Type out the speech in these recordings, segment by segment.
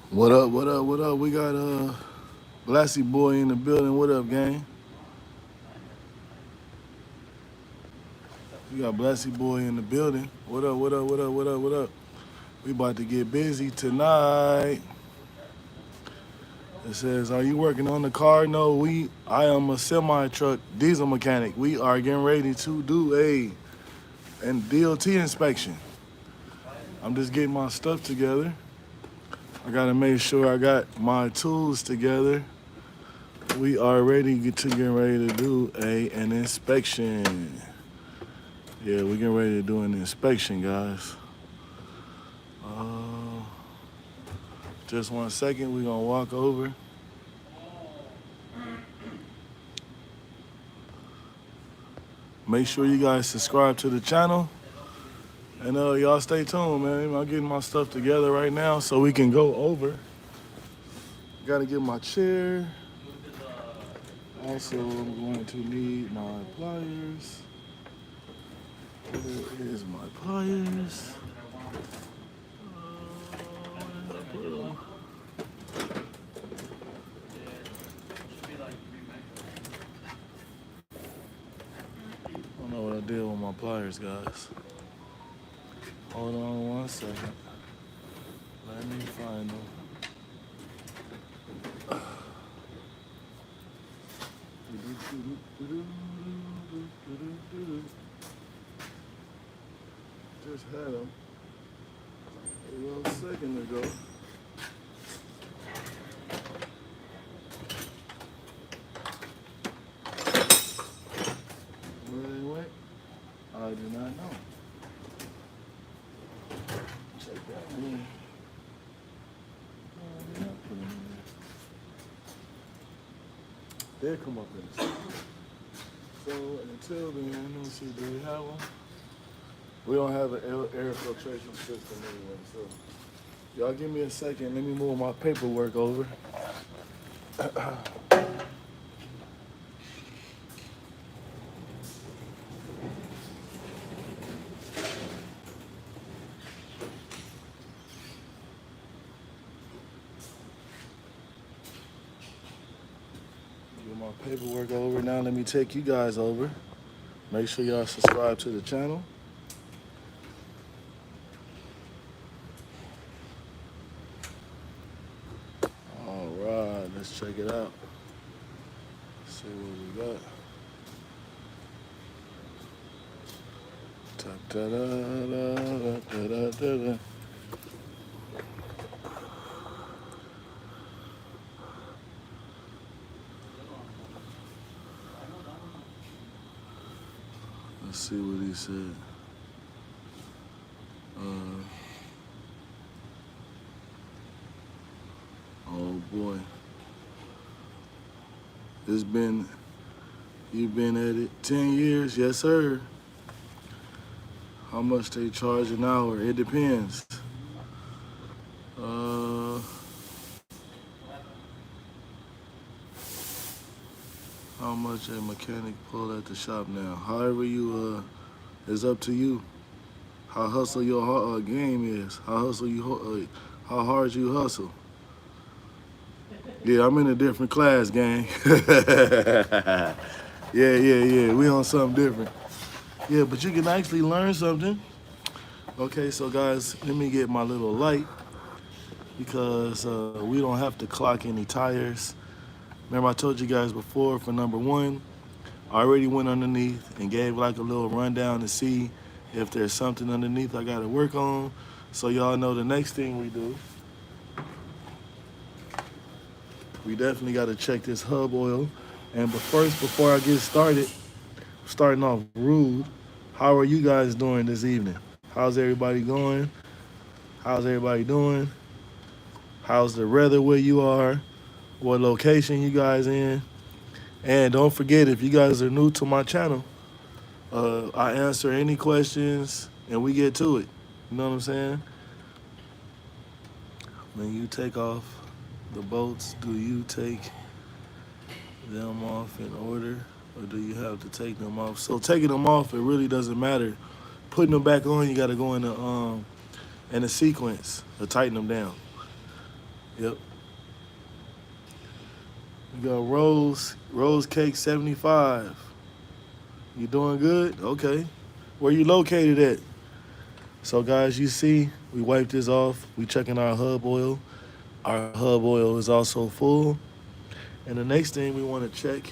What up, what up, what up? We got Blassie Boy in the building. What up, gang? We got Blassie Boy in the building. What up, what up, what up, what up, what up? We about to get busy tonight. It says, are you working on the car? No, I am a semi-truck diesel mechanic. We are getting ready to do a DOT inspection. I'm just getting my stuff together. I gotta make sure I got my tools together. We are ready to get ready to do an inspection. Yeah, we're getting ready to do an inspection, guys. Just 1 second, we're gonna walk over. Make sure you guys subscribe to the channel. And y'all stay tuned, man. I'm getting my stuff together right now so we can go over. Gotta get my chair. Also, I'm going to need my pliers. Where is my pliers? I don't know what I did with my pliers, guys. Hold on 1 second. Let me find them. Just had them a little second ago. Where they went? I do not know. Check that one. They'll come up in a second. So until then, let me see, do we have one? We don't have an air filtration system anyway, so y'all give me a second. Let me move my paperwork over. Get my paperwork over. Now let me take you guys over. Make sure y'all subscribe to the channel. All right, let's check it out. See what we got. Ta-da-da-da-da-da-da. Let's see what he said. boy. It's been, you've been at it 10 years, yes sir. How much they charge an hour? It depends. Uh, how much a mechanic pull at the shop now? However you, it's up to you. How hustle your game is. How hard you hustle. Yeah, I'm in a different class, gang. Yeah. We on something different. Yeah, but you can actually learn something. Okay, so guys, let me get my little light because we don't have to clock any tires. Remember I told you guys before for number one, I already went underneath and gave like a little rundown to see if there's something underneath I gotta work on. So y'all know the next thing we do, we definitely gotta check this hub oil. And but first, before I get started, starting off rude, how are you guys doing this evening? How's everybody going? How's everybody doing? How's the weather where you are? What location you guys in? And don't forget, if you guys are new to my channel, I answer any questions and we get to it. You know what I'm saying? When you take off the bolts, do you take them off in order or do you have to take them off? So taking them off, it really doesn't matter. Putting them back on, you got to go in a sequence to tighten them down. Yep. We got Rose Cake 75. You doing good? Okay. Where you located at? So guys, you see, we wiped this off. We checking our hub oil. Our hub oil is also full. And the next thing we want to check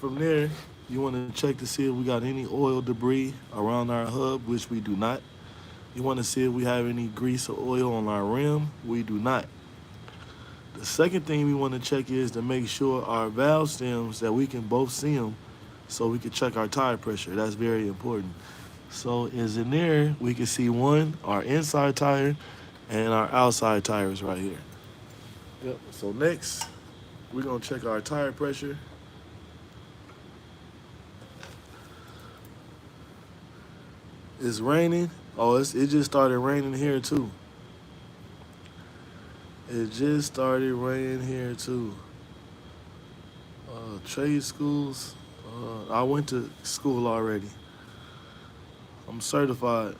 from there, you want to check to see if we got any oil debris around our hub, which we do not. You want to see if we have any grease or oil on our rim. We do not. The second thing we want to check is to make sure our valve stems, that we can both see them so we can check our tire pressure. That's very important. So is in there, we can see one, our inside tire, and our outside tires right here. Yep. So next, we're gonna check our tire pressure. It's raining. Oh, it just started raining here too. It just started raining here too. Trade schools. I went to school already. I'm certified.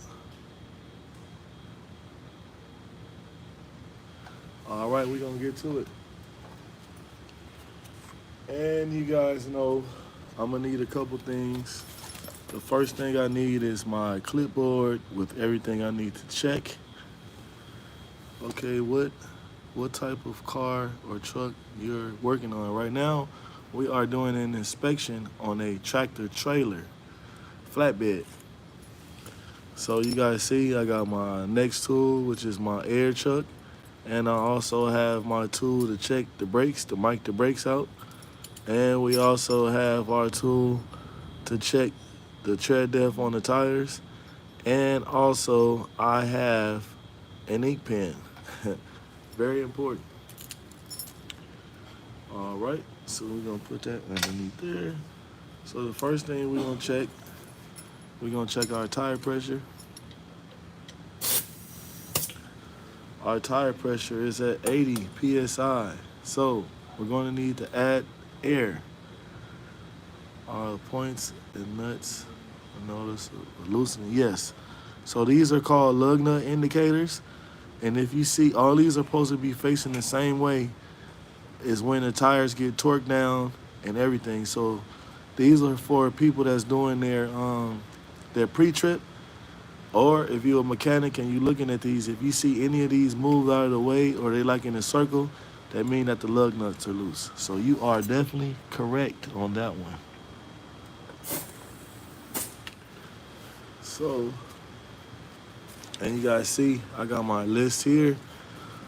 All right, we're gonna get to it. And you guys know I'm gonna need a couple things. The first thing I need is my clipboard with everything I need to check. Okay, what type of car or truck you're working on right now? We are doing an inspection on a tractor trailer, flatbed. So you guys see I got my next tool, which is my air chuck. And I also have my tool to check the brakes, to mic the brakes out. And we also have our tool to check the tread depth on the tires. And also I have an ink pen. Very important. All right, so we're gonna put that underneath there. So the first thing we're gonna check our tire pressure. Our tire pressure is at 80 PSI. So we're gonna need to add air. Our points and nuts, notice loosening, yes. So these are called lug nut indicators. And if you see, all these are supposed to be facing the same way is when the tires get torqued down and everything. So these are for people that's doing their pre-trip, or if you're a mechanic and you're looking at these, if you see any of these move out of the way or they like in a circle, that means that the lug nuts are loose. So you are definitely correct on that one. So, and you guys see, I got my list here.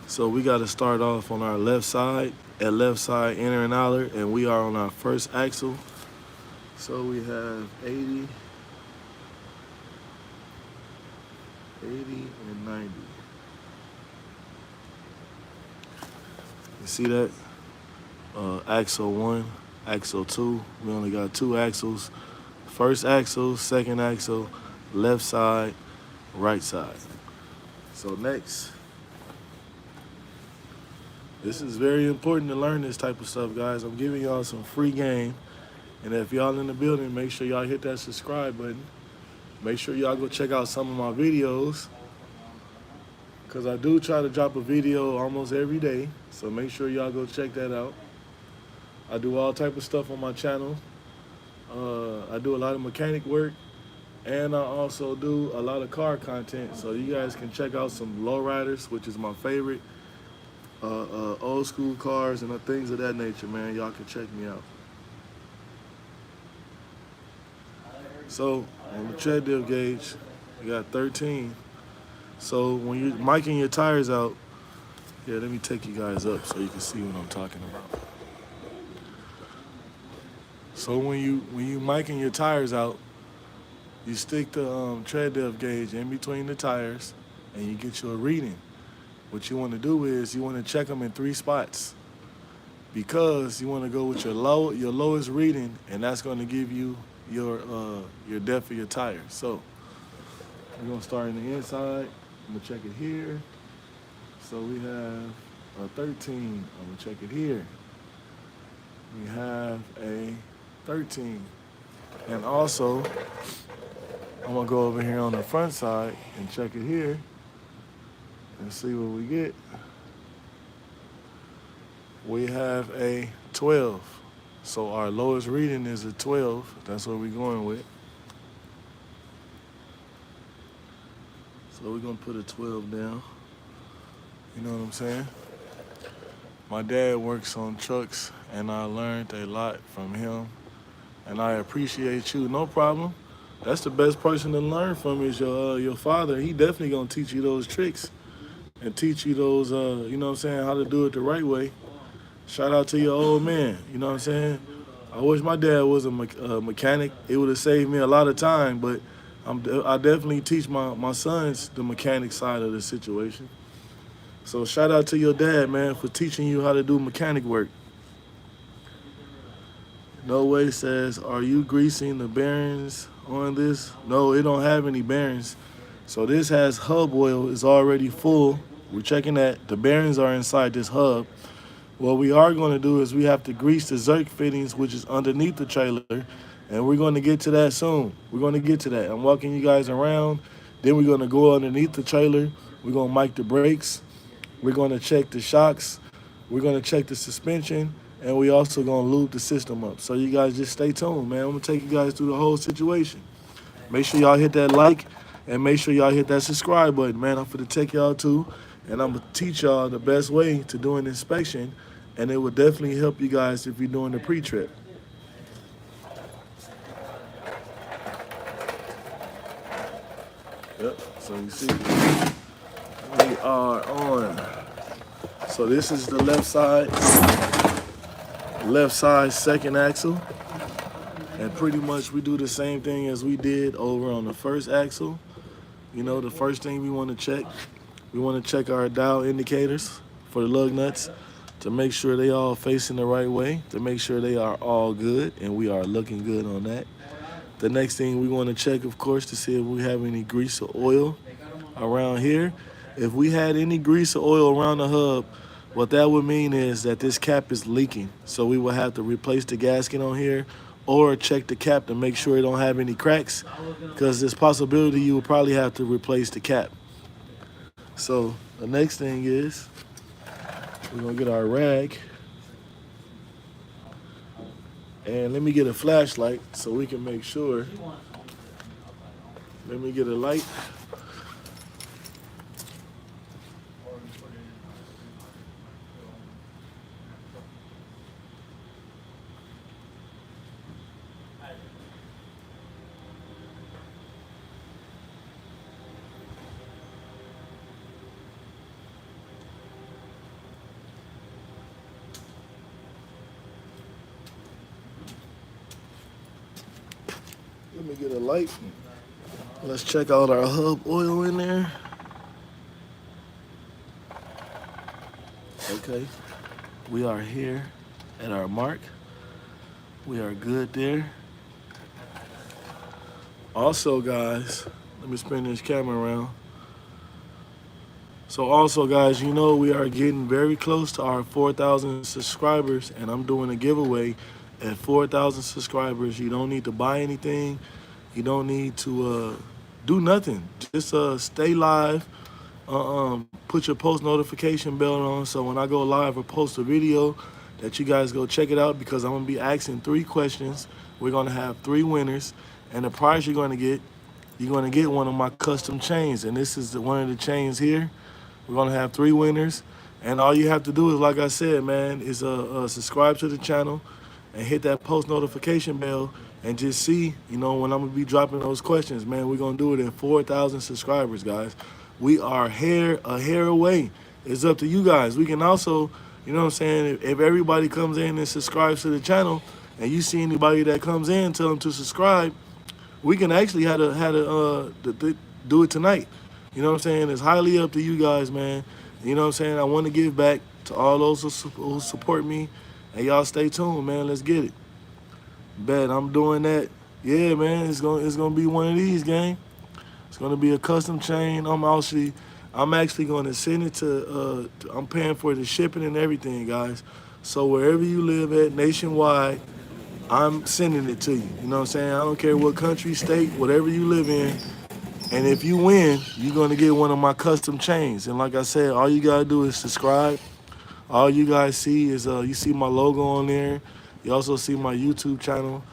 So we got to start off on our left side, at left side inner and outer, and we are on our first axle. So we have 80, 80 and 90. You see that? Axle 1, axle 2. We only got 2 axles. First axle, second axle, left side, right side. So next, this is very important to learn this type of stuff, guys. I'm giving y'all some free game. And if y'all in the building, make sure y'all hit that subscribe button. Make sure y'all go check out some of my videos, because I do try to drop a video almost every day. So make sure y'all go check that out. I do all type of stuff on my channel. I do a lot of mechanic work, and I also do a lot of car content. So you guys can check out some lowriders, which is my favorite, old school cars and things of that nature, man. Y'all can check me out. So on the tread diff gauge, we got 13. So when you're miking your tires out, yeah, let me take you guys up so you can see what I'm talking about. So when you miking your tires out, you stick the tread diff gauge in between the tires, and you get your reading. What you want to do is you want to check them in 3 spots, because you want to go with your lowest reading, and that's going to give you your depth of your tire. So we're gonna start in the inside. I'm gonna check it here. So we have a 13. I'm gonna check it here. We have a 13. And also, I'm gonna go over here on the front side and check it here and see what we get. We have a 12. So our lowest reading is a 12. That's what we're going with. So we're gonna put a 12 down. You know what I'm saying? My dad works on trucks, and I learned a lot from him, and I appreciate you. No problem. That's the best person to learn from is your father. He definitely gonna teach you those tricks and teach you those, you know what I'm saying, how to do it the right way. Shout out to your old man. You know what I'm saying? I wish my dad was a mechanic. It would have saved me a lot of time, but I definitely teach my sons the mechanic side of the situation. So shout out to your dad, man, for teaching you how to do mechanic work. No Way says, are you greasing the bearings on this? No, it don't have any bearings. So this has hub oil, it's already full. We're checking that. The bearings are inside this hub. What we are going to do is we have to grease the Zerk fittings, which is underneath the trailer, and we're going to get to that soon. We're going to get to that. I'm walking you guys around. Then we're going to go underneath the trailer. We're going to mic the brakes. We're going to check the shocks. We're going to check the suspension, and we also going to lube the system up. So you guys just stay tuned, man. I'm going to take you guys through the whole situation. Make sure y'all hit that like, and make sure y'all hit that subscribe button, man. I'm going to take y'all too, and I'm going to teach y'all the best way to do an inspection, and it will definitely help you guys if you're doing the pre-trip. Yep, so you see, we are on. So this is the left side second axle. And pretty much we do the same thing as we did over on the first axle. You know, the first thing we want to check our dial indicators for the lug nuts to make sure they all facing the right way, to make sure they are all good, and we are looking good on that. The next thing we want to check, of course, to see if we have any grease or oil around here. If we had any grease or oil around the hub, what that would mean is that this cap is leaking. So we will have to replace the gasket on here or check the cap to make sure it don't have any cracks, because there's possibility you will probably have to replace the cap. So the next thing is we're gonna get our rag, and let me get a flashlight so we can make sure. Let me get a light. Let me get a light. Let's check out our hub oil in there. Okay. We are here at our mark. We are good there. Also, guys, let me spin this camera around. So also, guys, you know we are getting very close to our 4,000 subscribers, and I'm doing a giveaway at 4,000 subscribers. You don't need to buy anything. You don't need to do nothing. Just stay live. Put your post notification bell on so when I go live or post a video that you guys go check it out because I'm gonna be asking 3 questions. We're gonna have 3 winners, and the prize you're gonna get one of my custom chains, and this is one of the chains here. We're gonna have 3 winners, and all you have to do is, like I said, man, is subscribe to the channel and hit that post notification bell and just see, you know, when I'm gonna be dropping those questions, man. We're gonna do it in 4,000 subscribers, guys. We are a hair away. It's up to you guys. We can also, you know what I'm saying, if everybody comes in and subscribes to the channel and you see anybody that comes in, tell them to subscribe, we can actually do it tonight. You know what I'm saying? It's highly up to you guys, man. You know what I'm saying? I want to give back to all those who support me. And y'all stay tuned, man. Let's get it. Bet I'm doing that. Yeah, man. It's gonna be one of these, gang. It's gonna be a custom chain. I'm actually gonna send it I'm paying for the shipping and everything, guys. So wherever you live at nationwide, I'm sending it to you. You know what I'm saying? I don't care what country, state, whatever you live in. And if you win, you're gonna get one of my custom chains. And like I said, all you gotta do is subscribe. All you guys see is you see my logo on there. You also see my YouTube channel.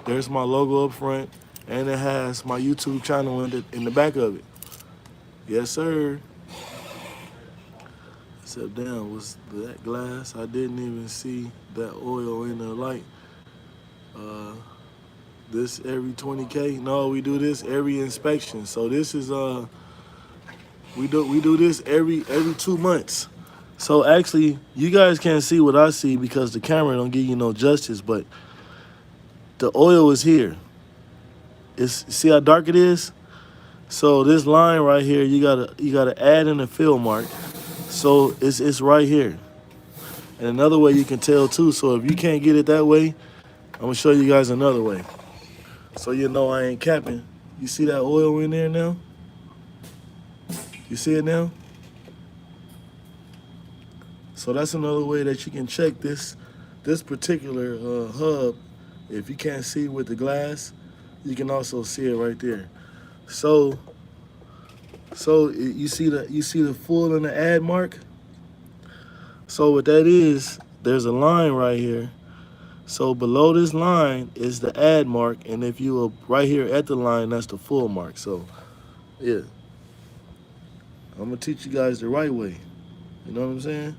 There's my logo up front, and it has my YouTube channel in the back of it. Yes, sir. Except damn, was that glass? I didn't even see that oil in the light. This every 20K? No, we do this every inspection. So this is we do this every 2 months. So actually, you guys can't see what I see because the camera don't give you no justice, but the oil is here. See how dark it is? So this line right here, you gotta add in a fill mark. So it's right here. And another way you can tell too. So if you can't get it that way, I'm gonna show you guys another way. So you know I ain't capping. You see that oil in there now? You see it now? So that's another way that you can check this particular hub. If you can't see with the glass, you can also see it right there. So you see the full and the add mark. So what that is, there's a line right here. So below this line is the add mark, and if you are right here at the line, that's the full mark. So yeah, I'm gonna teach you guys the right way. You know what I'm saying?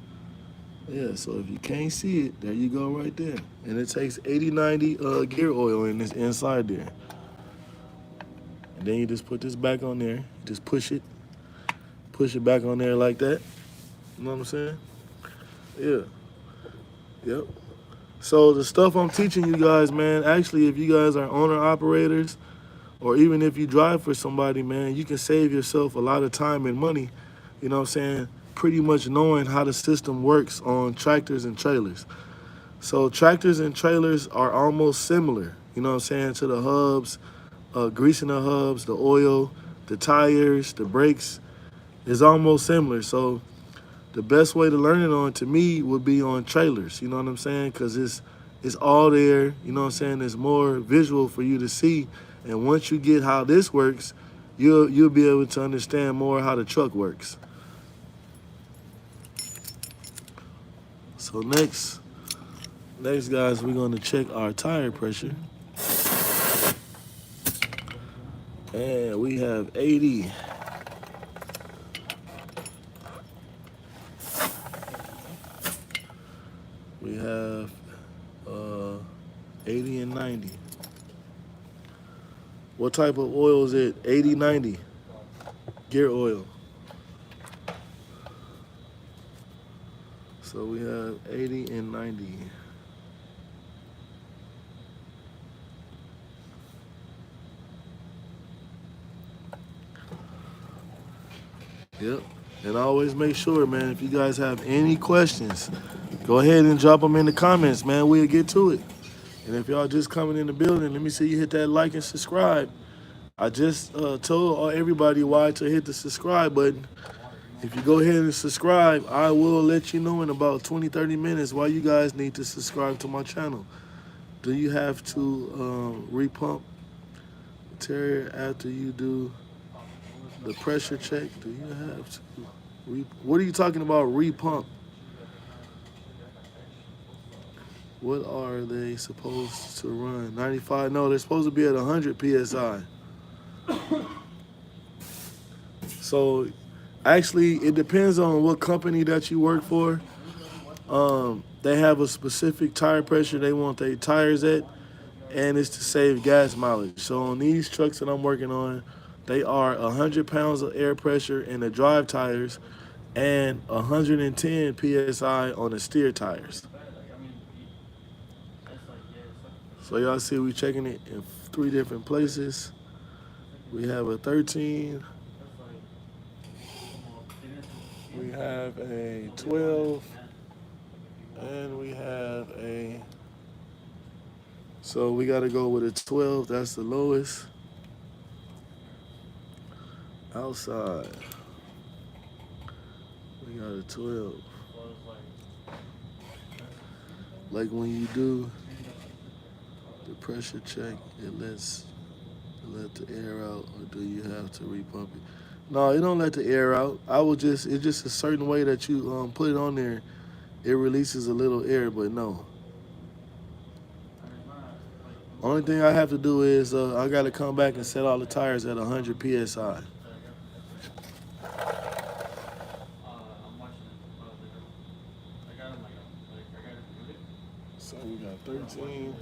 Yeah, so if you can't see it, there you go right there. And it takes 80-90 gear oil in this inside there. And then you just put this back on there. Just push it back on there like that. You know what I'm saying? Yeah. Yep. So the stuff I'm teaching you guys, man, actually, if you guys are owner-operators, or even if you drive for somebody, man, you can save yourself a lot of time and money, you know what I'm saying, pretty much knowing how the system works on tractors and trailers. So tractors and trailers are almost similar, you know what I'm saying, to the hubs, greasing the hubs, the oil, the tires, the brakes is almost similar. So the best way to learn it on, to me, would be on trailers, you know what I'm saying, because it's all there, you know what I'm saying, it's more visual for you to see. And once you get how this works, you'll be able to understand more how the truck works. So next guys, we're going to check our tire pressure. And we have 80. We have 80 and 90. What type of oil is it? 80, 90. Gear oil. So we have 80 and 90. Yep. And always make sure, man, if you guys have any questions, Go ahead and drop them in the comments, man. We'll get to it. And if y'all just coming in the building, let me see you hit that like and subscribe. I just told everybody why to hit the subscribe button. If you go ahead and subscribe, I will let you know in about 20, 30 minutes why you guys need to subscribe to my channel. Do you have to repump the Terrier after you do the pressure check? Do you have to? What are you talking about, repump? What are they supposed to run? 95? No, they're supposed to be at 100 PSI. So actually, it depends on what company that you work for. They have a specific tire pressure they want their tires at, and it's to save gas mileage. So on these trucks that I'm working on, they are 100 pounds of air pressure in the drive tires and 110 PSI on the steer tires. So y'all see we checking it in 3 different places. We have a 13. We have a 12. And we have a, so we got to go with a 12. That's the lowest. Outside, we got a 12. Like when you do the pressure check, it let the air out, or do you have to repump it? No, it don't let the air out. It's just a certain way that you put it on there. It releases a little air, but no. Only thing I have to do is I got to come back and set all the tires at 100 PSI. So we got 13.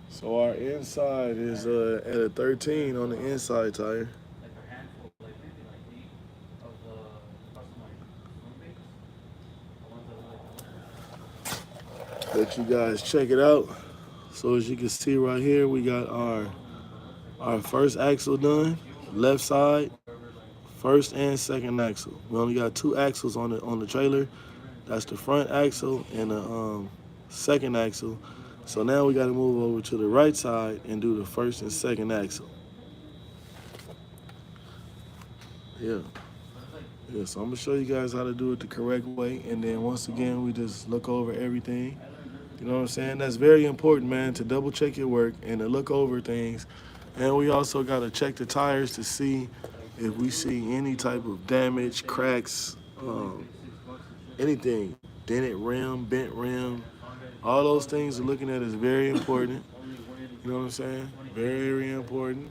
So our inside is at a 13 on the inside tire. Let you guys check it out. So as you can see right here, we got our first axle done, left side, first and second axle. We only got 2 axles on the trailer. That's the front axle and the second axle. So now we got to move over to the right side and do the first and second axle. Yeah. So I'm gonna show you guys how to do it the correct way, and then once again we just look over everything. You know what I'm saying? That's very important, man, to double check your work and to look over things. And we also got to check the tires to see if we see any type of damage, cracks, anything, dented rim, bent rim. All those things we're looking at is very important. You know what I'm saying? Very important,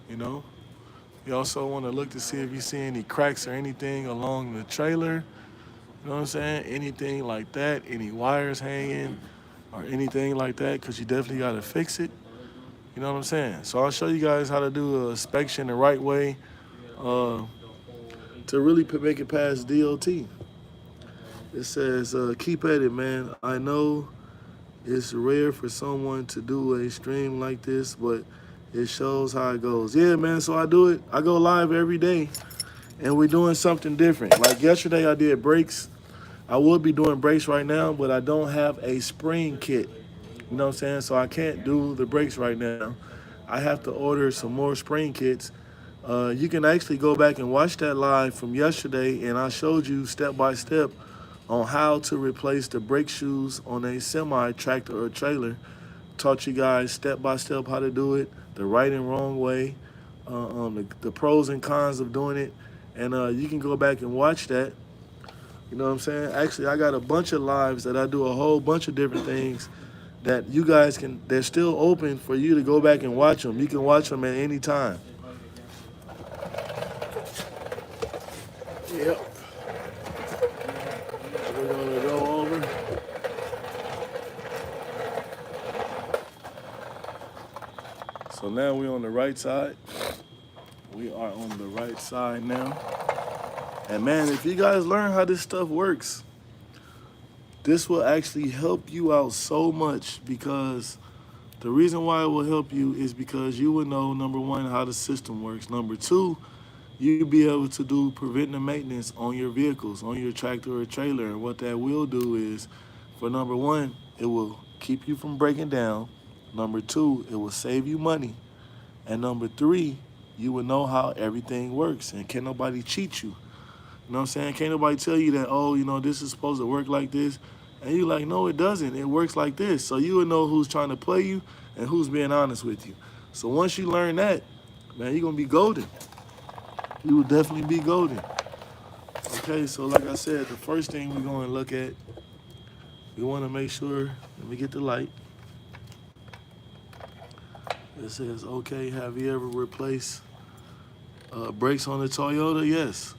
you know? You also want to look to see if you see any cracks or anything along the trailer. You know what I'm saying? Anything like that, any wires hanging or anything like that, because you definitely got to fix it. You know what I'm saying? So I'll show you guys how to do a inspection the right way to really make it past DOT. It says, keep at it, man. I know it's rare for someone to do a stream like this, but it shows how it goes. Yeah, man, so I do it. I go live every day, and we're doing something different. Like yesterday, I did brakes. I would be doing brakes right now, but I don't have a spring kit. You know what I'm saying? So I can't do the brakes right now. I have to order some more spring kits. You can actually go back and watch that live from yesterday, and I showed you step by step on how to replace the brake shoes on a semi, tractor, or trailer. Taught you guys step by step how to do it, the right and wrong way, the pros and cons of doing it. And you can go back and watch that. You know what I'm saying? Actually, I got a bunch of lives that I do a whole bunch of different things that you guys can, they're still open for you to go back and watch them. You can watch them at any time. Yep. We're gonna go over. So now we're on the right side. We are on the right side now. And man, if you guys learn how this stuff works, this will actually help you out so much, because the reason why it will help you is because you will know, number one, how the system works. Number two, you'll be able to do preventive maintenance on your vehicles, on your tractor or trailer. And what that will do is, for number one, it will keep you from breaking down. Number two, it will save you money. And number three, you will know how everything works and can't nobody cheat you. You know what I'm saying? Can't nobody tell you that, oh, this is supposed to work like this. And you're like, no, it doesn't. It works like this. So you will know who's trying to play you and who's being honest with you. So once you learn that, man, you're going to be golden. You will definitely be golden. Okay, so like I said, the first thing we're going to look at, we want to make sure, let me get the light. It says, okay, have you ever replaced brakes on a Toyota? Yes.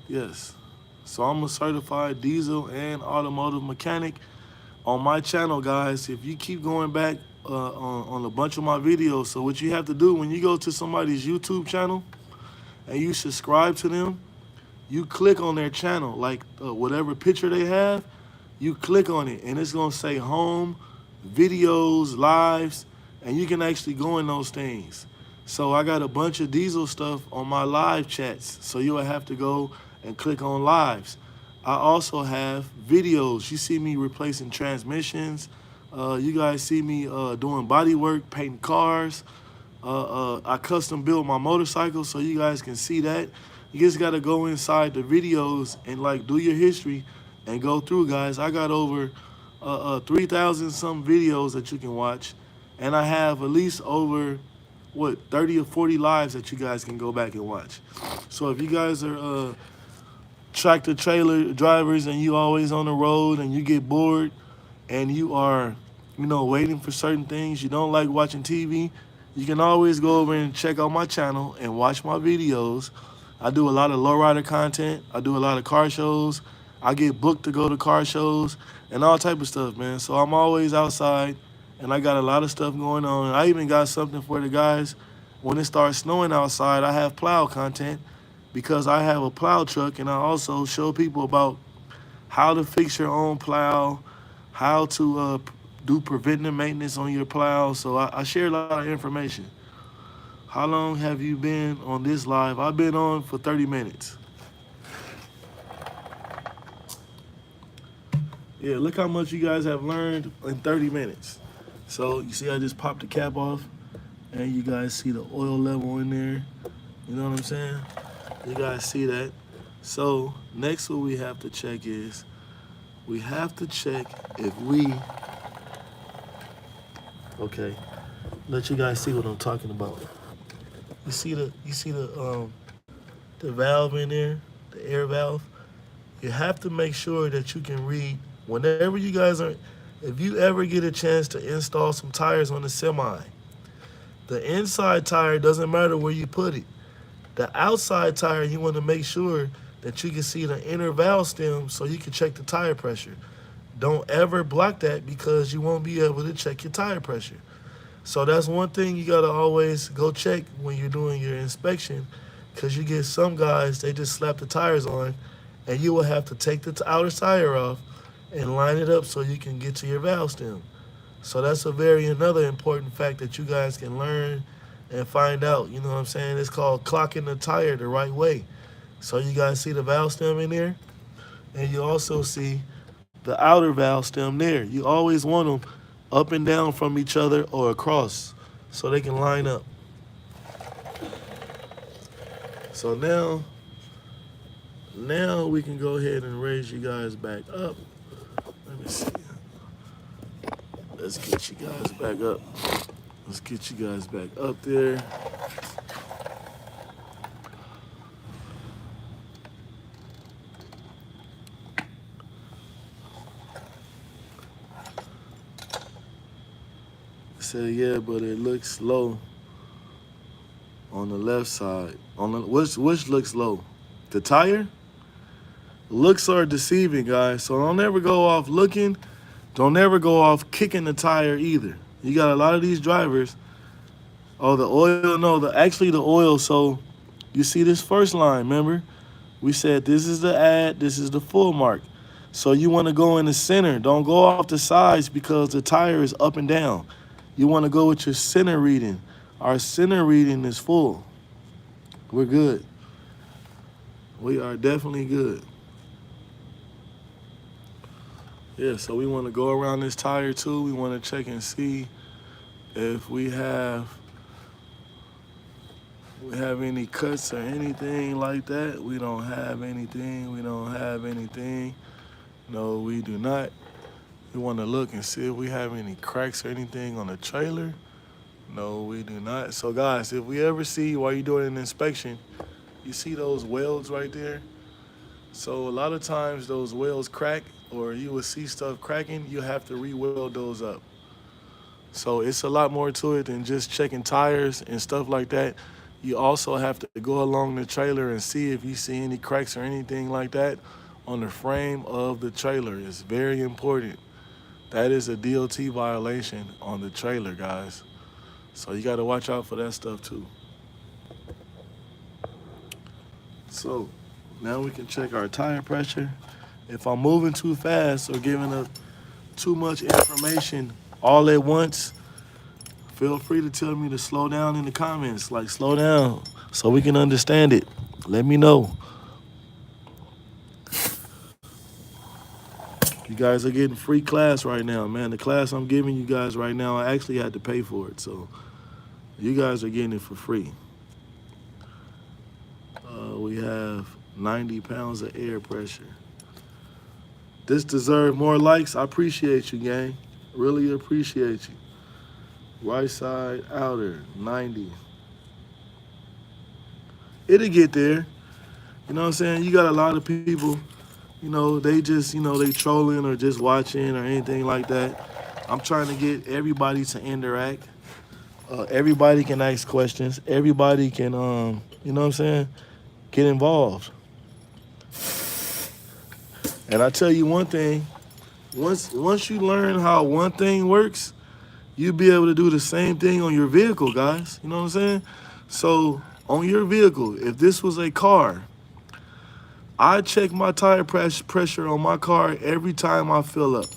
Yes. So I'm a certified diesel and automotive mechanic. On my channel, guys, if you keep going back on a bunch of my videos, so what you have to do when you go to somebody's YouTube channel and you subscribe to them, you click on their channel, like whatever picture they have, you click on it, and it's going to say home, videos, lives, and you can actually go in those things. So I got a bunch of diesel stuff on my live chats, so you will have to go and click on lives. I also have videos. You see me replacing transmissions. You guys see me doing body work, painting cars. I custom built my motorcycle, so you guys can see that. You just got to go inside the videos and like do your history and go through, guys. I got over 3,000 some videos that you can watch, and I have at least over 30 or 40 lives that you guys can go back and watch. So if you guys are tractor trailer drivers and you always on the road and you get bored and you are waiting for certain things, you don't like watching TV, you can always go over and check out my channel and watch my videos. I do a lot of lowrider content. I do a lot of car shows. I get booked to go to car shows and all type of stuff, man. So I'm always outside, and I got a lot of stuff going on. I even got something for the guys. When it starts snowing outside, I have plow content because I have a plow truck, and I also show people about how to fix your own plow, how to do preventive maintenance on your plow. So I share a lot of information. How long have you been on this live? I've been on for 30 minutes. Yeah, look how much you guys have learned in 30 minutes. So you see I just popped the cap off, and you guys see the oil level in there. You know what I'm saying? You guys see that? So next what we have to check is, we have to check if okay, let you guys see what I'm talking about. You see the valve in there, the air valve? You have to make sure that you can read whenever you guys are, if you ever get a chance to install some tires on the semi, the inside tire doesn't matter where you put it. The outside tire, you want to make sure that you can see the inner valve stem so you can check the tire pressure. Don't ever block that because you won't be able to check your tire pressure. So that's one thing you got to always go check when you're doing your inspection, because you get some guys, they just slap the tires on, and you will have to take the outer tire off and line it up so you can get to your valve stem. So that's another important fact that you guys can learn and find out. You know what I'm saying? It's called clocking the tire the right way. So you guys see the valve stem in there, and you also see the outer valve stem there. You always want them up and down from each other or across so they can line up. So now we can go ahead and raise you guys back up. Let me see. Let's get you guys back up. Let's get you guys back up there. Say yeah, but it looks low on the left side. On the which looks low? The tire? Looks are deceiving, guys. So don't ever go off looking. Don't ever go off kicking the tire either. You got a lot of these drivers. Oh, the oil, no, actually the oil. So you see this first line, remember? We said this is the add, this is the full mark. So you want to go in the center. Don't go off the sides because the tire is up and down. You want to go with your center reading. Our center reading is full. We're good. We are definitely good. Yeah, so we want to go around this tire too. We want to check and see if we have any cuts or anything like that. We don't have anything. We don't have anything. No, we do not. We want to look and see if we have any cracks or anything on the trailer. No, we do not. So guys, if we ever see while you're doing an inspection, you see those welds right there? So a lot of times those welds crack or you will see stuff cracking, you have to re-weld those up. So it's a lot more to it than just checking tires and stuff like that. You also have to go along the trailer and see if you see any cracks or anything like that on the frame of the trailer. It's very important. That is a DOT violation on the trailer, guys. So you got to watch out for that stuff too. So now we can check our tire pressure. If I'm moving too fast or giving up too much information all at once, feel free to tell me to slow down in the comments. Like, slow down so we can understand it. Let me know. You guys are getting free class right now, man. The class I'm giving you guys right now, I actually had to pay for it. So you guys are getting it for free. We have 90 pounds of air pressure. This deserves more likes. I appreciate you, gang. Really appreciate you. Right side outer, 90. It'll get there. You know what I'm saying? You got a lot of people, they just, they trolling or just watching or anything like that. I'm trying to get everybody to interact. Everybody can ask questions. Everybody can, you know what I'm saying, get involved. And I tell you one thing, once you learn how one thing works, you'll be able to do the same thing on your vehicle, guys. You know what I'm saying? So on your vehicle, if this was a car, I check my tire pressure on my car every time I fill up.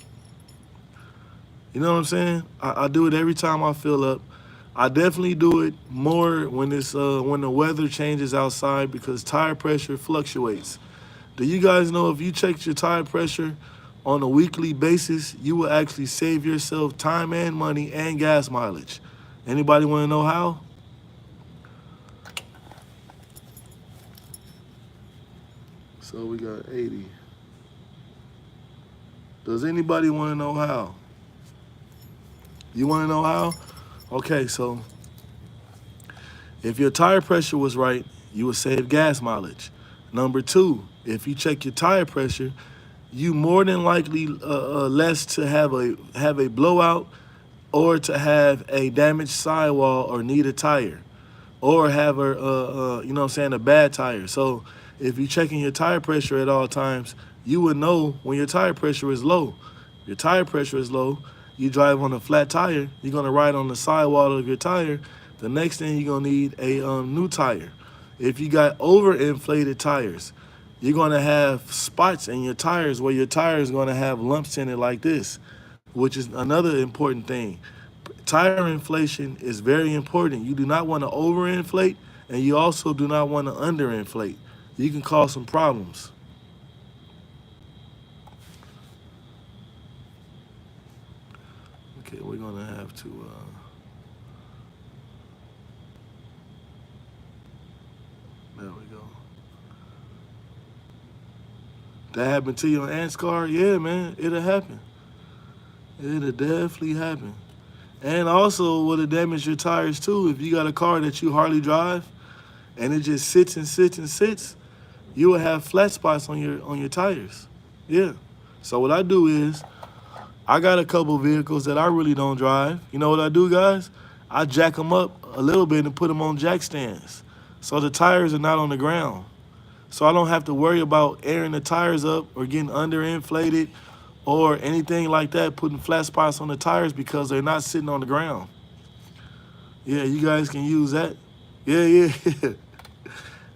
You know what I'm saying? I do it every time I fill up. I definitely do it more when the weather changes outside because tire pressure fluctuates. Do you guys know if you check your tire pressure on a weekly basis, you will actually save yourself time and money and gas mileage? Anybody want to know how? So we got 80. Does anybody want to know how? You want to know how? Okay, so if your tire pressure was right, you would save gas mileage. Number two, if you check your tire pressure, you more than likely less to have a blowout or to have a damaged sidewall or need a tire or have a bad tire. So if you're checking your tire pressure at all times, you would know when your tire pressure is low. Your tire pressure is low, you drive on a flat tire, you're gonna ride on the sidewall of your tire. The next thing you're gonna need a new tire. If you got overinflated tires, you're gonna have spots in your tires where your tire is gonna have lumps in it like this, which is another important thing. Tire inflation is very important. You do not want to overinflate, and you also do not want to underinflate. You can cause some problems. Okay, we're gonna have to. There we go. That happened to your aunt's car? Yeah, man, it'll happen. It'll definitely happen. And also, would it damage your tires too? If you got a car that you hardly drive, and it just sits and sits and sits, you will have flat spots on your tires. Yeah. So what I do is, I got a couple vehicles that I really don't drive. You know what I do, guys? I jack them up a little bit and put them on jack stands, so the tires are not on the ground. So I don't have to worry about airing the tires up or getting underinflated or anything like that, putting flat spots on the tires because they're not sitting on the ground. Yeah, you guys can use that. Yeah, yeah.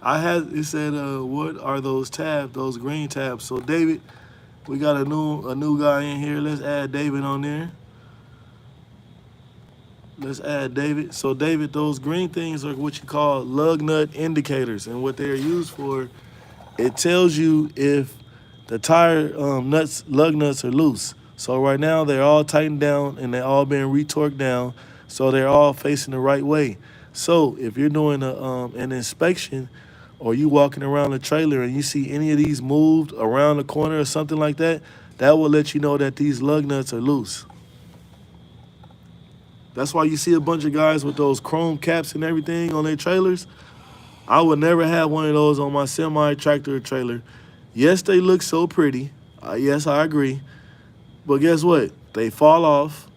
It said, what are those tabs, those green tabs? So David, we got a new guy in here. Let's add David on there. Let's add David. So David, those green things are what you call lug nut indicators, and what they're used for it tells you if the tire lug nuts are loose. So right now they're all tightened down and they're all being retorqued down, so they're all facing the right way. So if you're doing an inspection, or you walking around the trailer and you see any of these moved around the corner or something like that, that will let you know that these lug nuts are loose. That's why you see a bunch of guys with those chrome caps and everything on their trailers. I would never have one of those on my semi tractor or trailer. Yes, they look so pretty. Yes, I agree. But guess what? They fall off.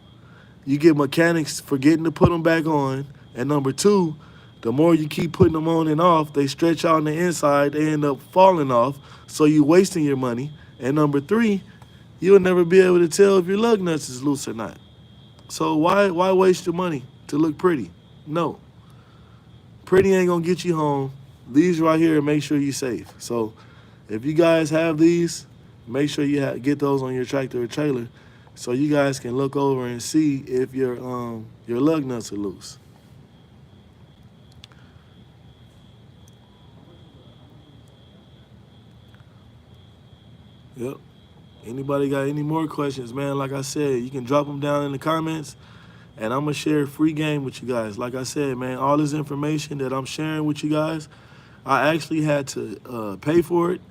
You get mechanics forgetting to put them back on. And number two, the more you keep putting them on and off, they stretch out on the inside. They end up falling off. So you're wasting your money. And number three, you'll never be able to tell if your lug nuts is loose or not. So why waste your money to look pretty? No. Pretty ain't gonna get you home. These right here make sure you're safe. So if you guys have these, make sure you get those on your tractor or trailer, so you guys can look over and see if your lug nuts are loose. Yep. Anybody got any more questions, man? Like I said, you can drop them down in the comments, and I'm gonna share a free game with you guys. Like I said, man, all this information that I'm sharing with you guys, I actually had to pay for it.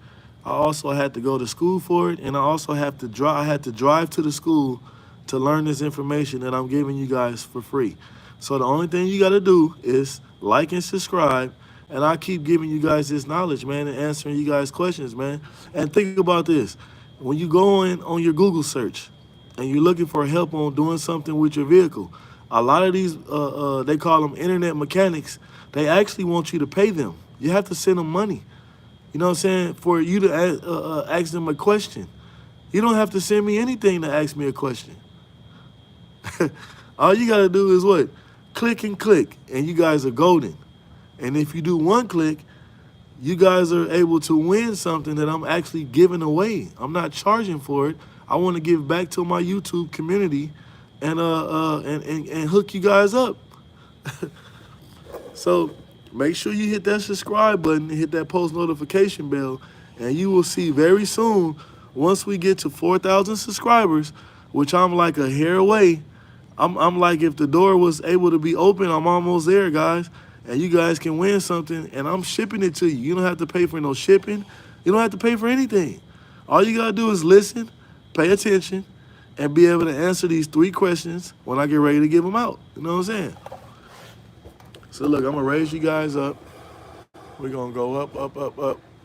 I also had to go to school for it, and I also have to drive. I had to drive to the school to learn this information that I'm giving you guys for free. So the only thing you got to do is like and subscribe, and I keep giving you guys this knowledge, man, and answering you guys questions, man. And think about this: when you go in on your Google search and you're looking for help on doing something with your vehicle, a lot of these they call them internet mechanics. They actually want you to pay them. You have to send them money. You know what I'm saying? For you to ask them a question. You don't have to send me anything to ask me a question. All you got to do is what? Click and click, and you guys are golden. And if you do one click, you guys are able to win something that I'm actually giving away. I'm not charging for it. I want to give back to my YouTube community and hook you guys up. So make sure you hit that subscribe button and hit that post notification bell, and you will see very soon, once we get to 4,000 subscribers, which I'm like a hair away. I'm like, if the door was able to be open, I'm almost there, guys. And you guys can win something, and I'm shipping it to you. You don't have to pay for no shipping. You don't have to pay for anything. All you gotta do is listen, pay attention, and be able to answer these 3 questions when I get ready to give them out. You know what I'm saying? So look, I'm gonna raise you guys up. We're gonna go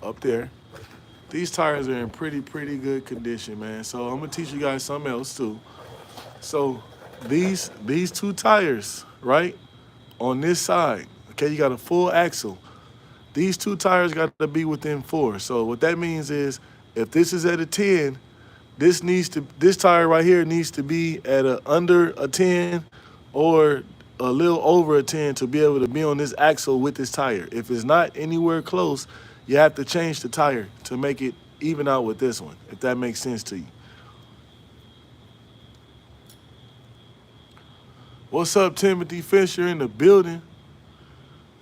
up there. These tires are in pretty good condition, man. So I'm gonna teach you guys something else too. So these 2 tires, right, on this side, okay, you got a full axle. These 2 tires got to be within 4. So what that means is, if this is at a 10, this tire right here needs to be at under a 10 or a little over a 10 to be able to be on this axle with this tire. If it's not anywhere close, you have to change the tire to make it even out with this one, if that makes sense to you. What's up, Timothy Fisher in the building?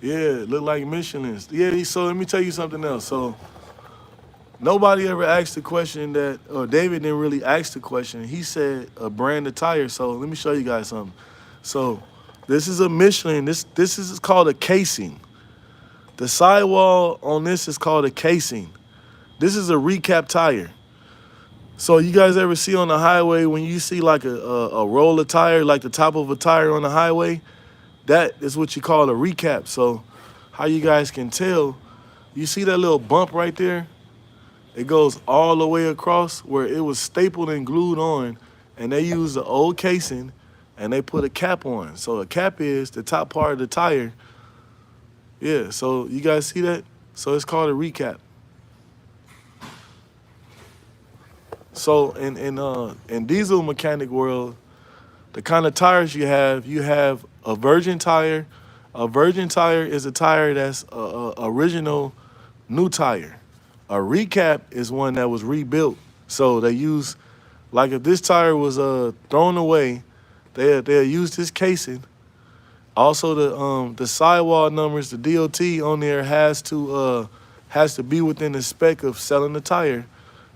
Yeah, look like Michelin's. Yeah, so let me tell you something else. So nobody ever asked the question that, or David didn't really ask the question. He said a brand of tire. So let me show you guys something. So this is a Michelin. This is called a casing. The sidewall on this is called a casing. This is a recap tire. So you guys ever see on the highway when you see like a roll of tire, like the top of a tire on the highway? That is what you call a recap. So how you guys can tell, you see that little bump right there? It goes all the way across where it was stapled and glued on, and they use the old casing and they put a cap on. So a cap is the top part of the tire. Yeah, so you guys see that? So it's called a recap. So in diesel mechanic world, the kind of tires you have a virgin tire. A virgin tire is a tire that's a original new tire. A recap is one that was rebuilt. So they use, like if this tire was thrown away, they'll use this casing. Also the sidewall numbers, the DOT on there has to has to be within the spec of selling the tire,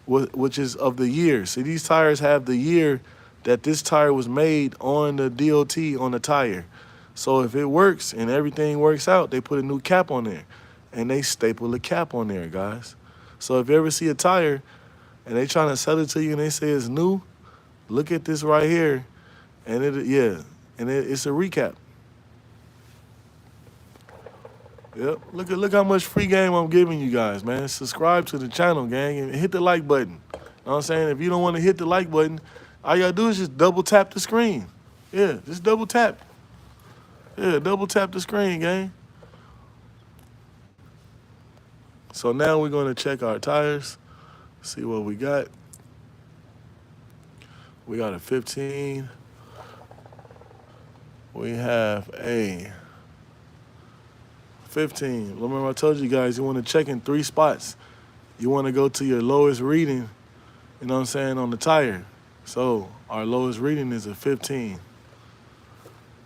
which is of the year. See, these tires have the year that this tire was made on the DOT on the tire. So if it works and everything works out, they put a new cap on there, and they staple the cap on there, guys. So if you ever see a tire and they trying to sell it to you and they say it's new, look at this right here, and it's a recap. Yep. Look how much free game I'm giving you guys, man. Subscribe to the channel, gang, and hit the like button. You know what I'm saying? If you don't want to hit the like button, all you gotta do is just double tap the screen. Yeah, just double tap. Yeah, double tap the screen, gang. So now we're gonna check our tires, see what we got. We got a 15. We have a 15. Remember I told you guys you want to check in 3 spots. You want to go to your lowest reading, you know what I'm saying, on the tire. So our lowest reading is a 15.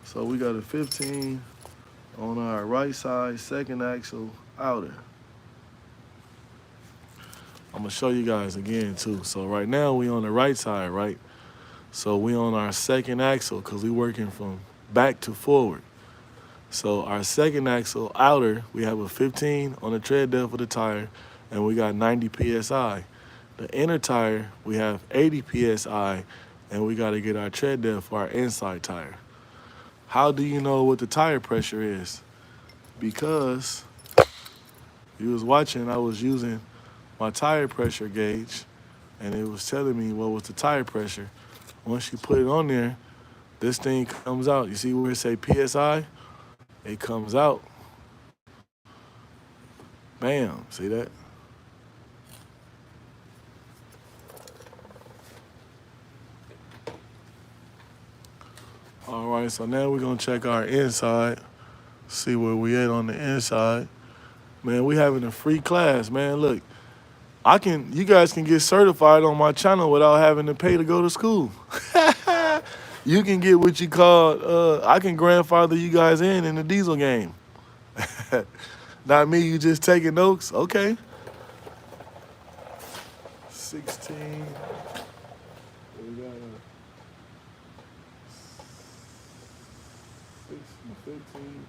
So we got a 15 on our right side, second axle, outer. I'm gonna show you guys again too. So right now we on the right side, right? So we on our second axle because we working from back to forward. So our second axle outer, we have a 15 on the tread depth of the tire, and we got 90 PSI. The inner tire, we have 80 PSI, and we gotta get our tread depth for our inside tire. How do you know what the tire pressure is? Because you was watching, I was using my tire pressure gauge, and it was telling me what was the tire pressure. Once you put it on there, this thing comes out. You see where it say PSI? It comes out. Bam, see that? All right, so now we're gonna check our inside, see where we at on the inside. Man, we having a free class, man. Look, you guys can get certified on my channel without having to pay to go to school. You can get what you call, I can grandfather you guys in the diesel game. Not me, you just taking notes? Okay. 16. We got a 15.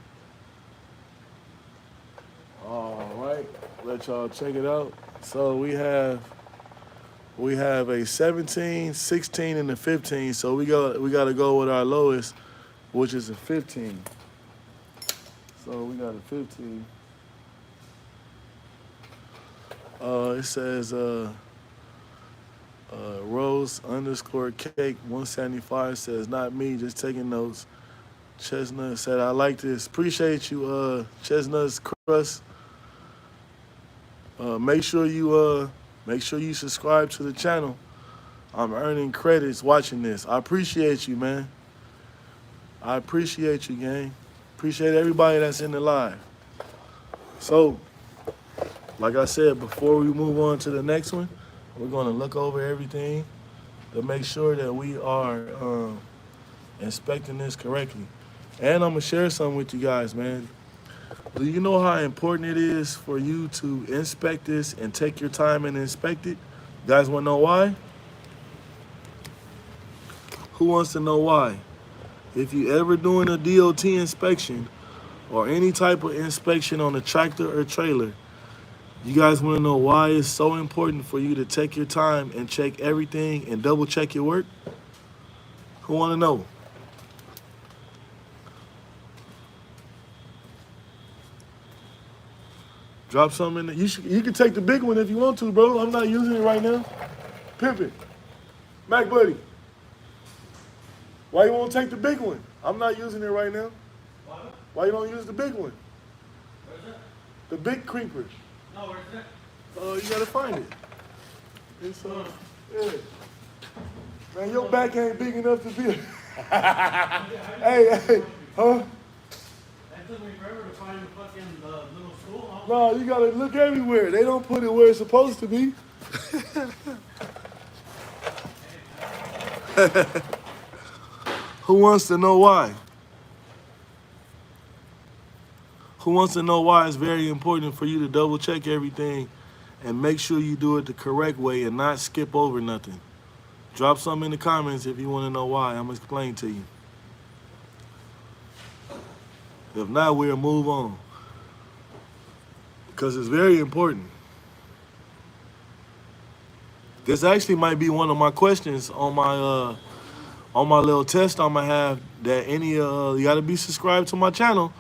All right, let y'all check it out. So we have a 17, 16, and a 15. So we got to go with our lowest, which is a 15. So we got a 15. It says Rose _ cake 175 says not me, just taking notes. Chestnut said I like this. Appreciate you, Chestnut's crust. Make sure you subscribe to the channel. I'm earning credits watching this. I appreciate you, man. I appreciate you, gang. Appreciate everybody that's in the live. So, like I said, before we move on to the next one, we're going to look over everything to make sure that we are inspecting this correctly. And I'm going to share something with you guys, man. Do you know how important it is for you to inspect this and take your time and inspect it? You guys want to know why? Who wants to know why? If you ever doing a DOT inspection or any type of inspection on a tractor or trailer, you guys want to know why it's so important for you to take your time and check everything and double check your work? Who want to know? Drop something in there. You can take the big one if you want to, bro. I'm not using it right now. Pimp it. Mac Buddy. Why you won't take the big one? I'm not using it right now. Why you don't use the big one? Where's it? The big creeper. No, where's it? You gotta find it. It's yeah. Man, your back ain't big enough to be. Hey, huh? That took me forever to find the fucking little school. Huh? No, you gotta look everywhere. They don't put it where it's supposed to be. Who wants to know why? Who wants to know why it's very important for you to double check everything and make sure you do it the correct way and not skip over nothing? Drop something in the comments if you want to know why. I'm going to explain to you. If not, we'll move on. Because it's very important. This actually might be one of my questions on my little test I'm gonna have. That any you gotta be subscribed to my channel,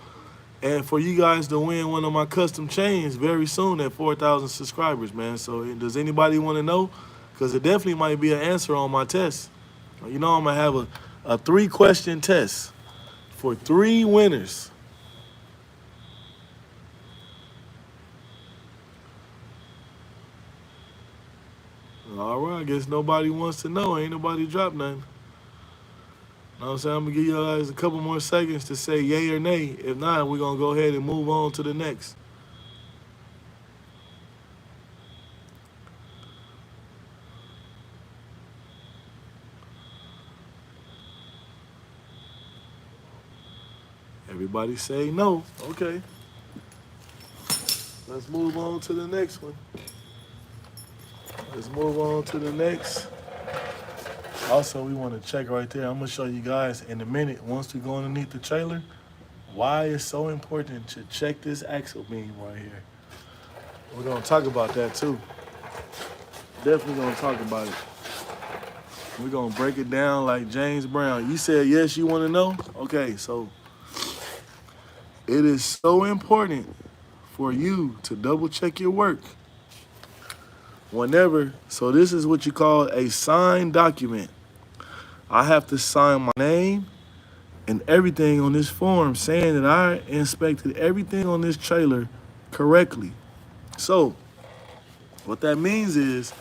and for you guys to win one of my custom chains very soon at 4,000 subscribers, man. So does anybody want to know? Because it definitely might be an answer on my test. You know, I'm gonna have a 3-question test for 3 winners. All right, I guess nobody wants to know. Ain't nobody dropped nothing. Know what I'm saying? I'm gonna give you guys a couple more seconds to say yay or nay. If not, we're gonna go ahead and move on to the next. Everybody say no. Okay. Let's move on to the next one. Let's move on to the next. Also, we want to check right there. I'm going to show you guys in a minute, once we go underneath the trailer, why it's so important to check this axle beam right here. We're going to talk about that too. Definitely going to talk about it. We're going to break it down like James Brown. You said yes, you want to know? Okay, so it is so important for you to double check your work. Whenever, so this is what you call a signed document. I have to sign my name and everything on this form saying that I inspected everything on this trailer correctly. So what that means is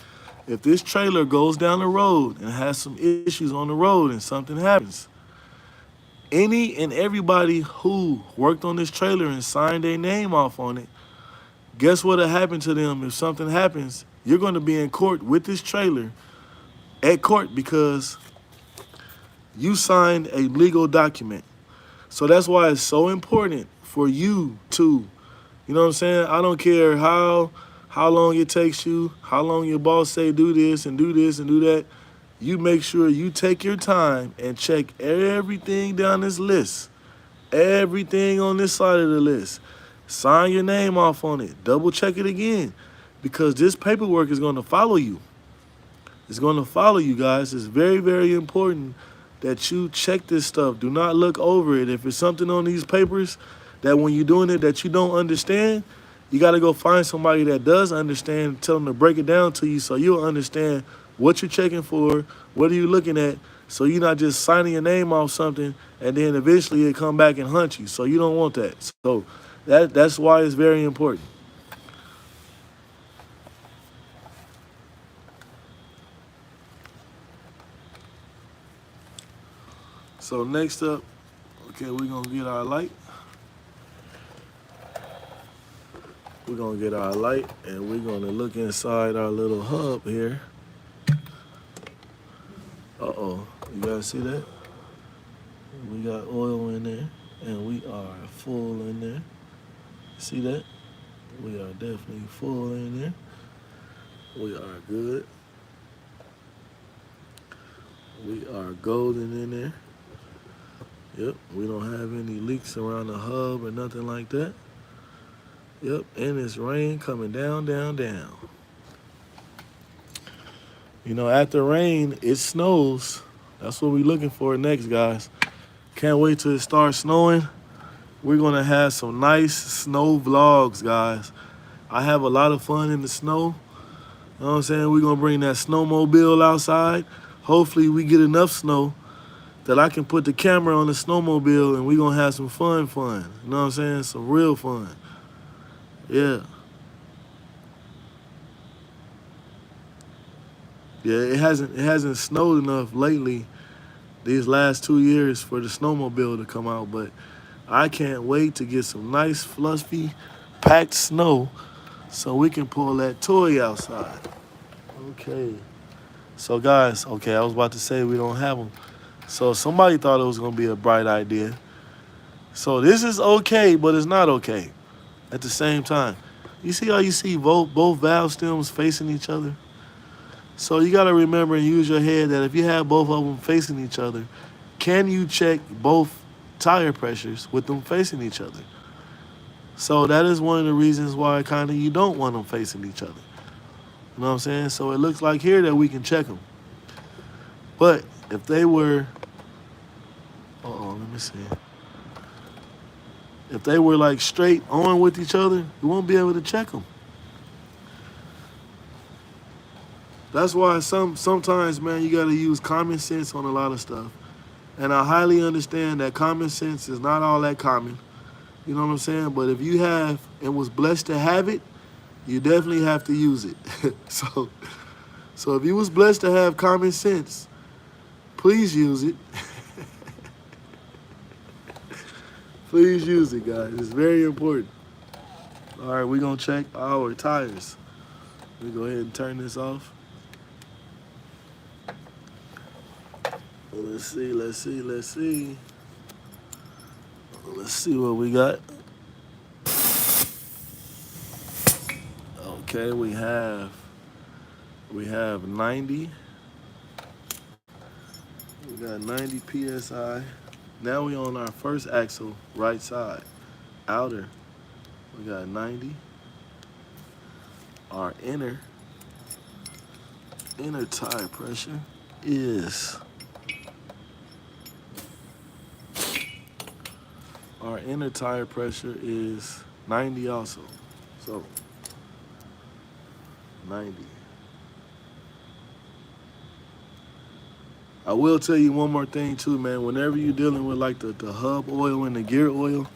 if this trailer goes down the road and has some issues on the road and something happens, any and everybody who worked on this trailer and signed their name off on it, guess what'll happen to them if something happens? You're going to be in court with this trailer at court because you signed a legal document. So that's why it's so important for you to, you know what I'm saying? I don't care how long it takes you, how long your boss say do this and do this and do that. You make sure you take your time and check everything down this list, everything on this side of the list. Sign your name off on it. Double check it again. Because this paperwork is going to follow you. It's going to follow you, guys. It's very, very important that you check this stuff. Do not look over it. If it's something on these papers that when you're doing it that you don't understand, you got to go find somebody that does understand, tell them to break it down to you so you'll understand what you're checking for, what are you looking at, so you're not just signing your name off something and then eventually it come back and hunt you. So you don't want that. So that's why it's very important. So next up, okay, we're gonna get our light. We're gonna get our light and we're gonna look inside our little hub here. Uh-oh, you guys see that? We got oil in there and we are full in there. See that? We are definitely full in there. We are good. We are golden in there. Yep, we don't have any leaks around the hub or nothing like that. Yep, and it's rain coming down, down, down. You know, after rain, it snows. That's what we're looking for next, guys. Can't wait till it starts snowing. We're going to have some nice snow vlogs, guys. I have a lot of fun in the snow. You know what I'm saying? We're going to bring that snowmobile outside. Hopefully we get enough snow that I can put the camera on the snowmobile and we're going to have some fun. You know what I'm saying? Some real fun. Yeah. Yeah, it hasn't snowed enough lately these last 2 years for the snowmobile to come out, but I can't wait to get some nice, fluffy, packed snow so we can pull that toy outside. Okay. So, guys, I was about to say we don't have them. So somebody thought it was going to be a bright idea So this is okay, but it's not okay at the same time. You see how you see both valve stems facing each other? So you got to remember and use your head that if you have both of them facing each other, can you check both tire pressures with them facing each other? So that is one of the reasons why kind of you don't want them facing each other. You know what I'm saying? So it looks like here that we can check them. But if they were, let me see. If they were like straight on with each other, you won't be able to check them. That's why sometimes, man, you got to use common sense on a lot of stuff. And I highly understand that common sense is not all that common. You know what I'm saying? But if you have and was blessed to have it, you definitely have to use it. So if you was blessed to have common sense, please use it. Please use it, guys. It's very important. All right, we're going to check our tires. We go ahead and turn this off. Let's see. Let's see what we got. Okay, we have 90. We got 90 PSI. Now we on our first axle, right side. Outer, we got 90. Our inner tire pressure is our inner tire pressure is 90 also. So 90. I will tell you one more thing too, man. Whenever you're dealing with like the hub oil and the gear oil,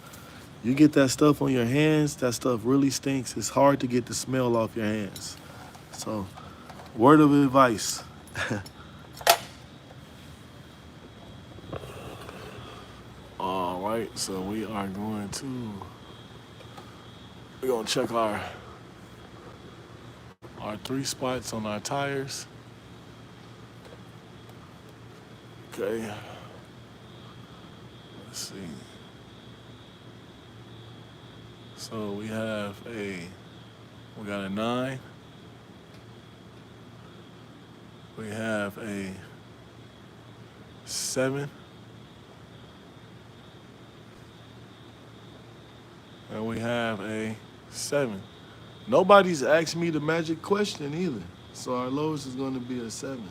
you get that stuff on your hands, that stuff really stinks. It's hard to get the smell off your hands. So, word of advice. All right, so we're going to check our 3 spots on our tires. Okay. Let's see. So we got a 9. We have a 7. And we have a 7. Nobody's asked me the magic question either. So our lowest is going to be a 7.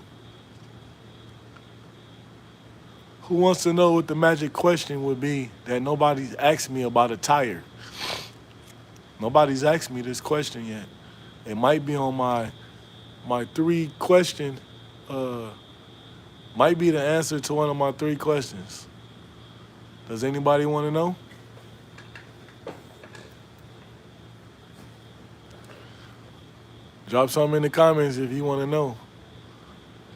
Who wants to know what the magic question would be that nobody's asked me about a tire? Nobody's asked me this question yet. It might be on my 3 question, might be the answer to one of my 3 questions. Does anybody want to know? Drop something in the comments if you want to know.